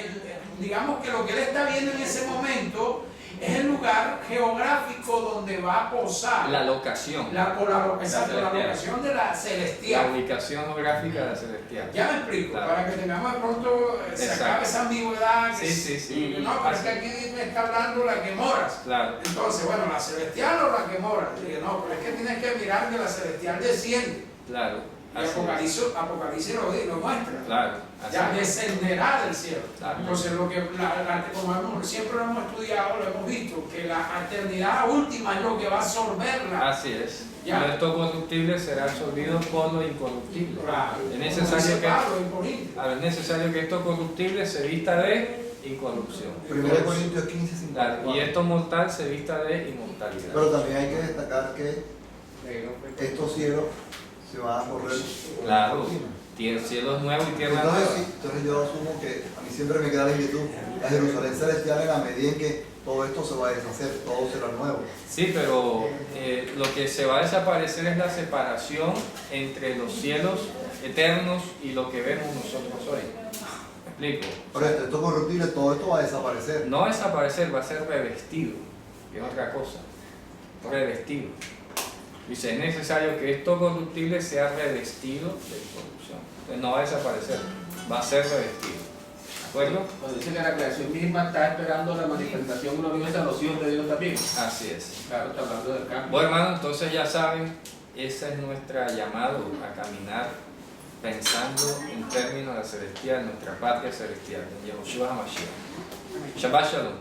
digamos que lo que él está viendo en ese momento es el lugar geográfico donde va a posar. La locación. Exacto, la celestial. locación de la La celestial. ubicación geográfica de la celestial. Ya me explico, Claro. para que tengamos de pronto, se Exacto. acabe esa ambigüedad. Que Sí. No, pero es que aquí me está hablando la que moras. Claro. Entonces, bueno, la celestial o la que mora. Dije, no, pero es que tienes que mirar que la celestial desciende. Claro. Y Así es. Apocalipsis lo muestra. Claro. Así Ya es. descenderá del cielo. Claro. Entonces, como siempre lo hemos estudiado, lo hemos visto, que la eternidad última es lo que va a absorberla. Así es. Ya. Lo esto corruptible será absorbido por lo incorruptible. Claro. Es Como necesario dice que, Pablo en Corintios. es necesario que esto corruptible se vista de incorrupción. 1 Corintios 15, 54. Claro, y esto mortal se vista de inmortalidad. Pero también hay que destacar que estos cielos se van a correr Claro. por encima. Cielos nuevos y tierra Entonces, nueva. sí, entonces yo asumo que a mí siempre me queda la inquietud, la Jerusalén celestial en la medida en que todo esto se va a deshacer, todo será nuevo. Sí, pero lo que se va a desaparecer es la separación entre los cielos eternos y lo que vemos nosotros hoy. ¿Me explico? Por esto corruptible, todo esto va a desaparecer. No desaparecer, va a ser revestido, que es otra cosa. Revestido. Dice, es necesario que esto corruptible sea revestido de incorrupción. Entonces no va a desaparecer, va a ser revestido. ¿De acuerdo? Cuando dice que la creación misma está esperando la manifestación gloriosa de los hijos de Dios también. Así es. Claro, está hablando del cambio. Bueno, hermano, entonces ya saben, ese es nuestro llamado a caminar pensando en términos de la celestial, nuestra patria celestial, en Yahushua HaMashiach. Shabbat Shalom.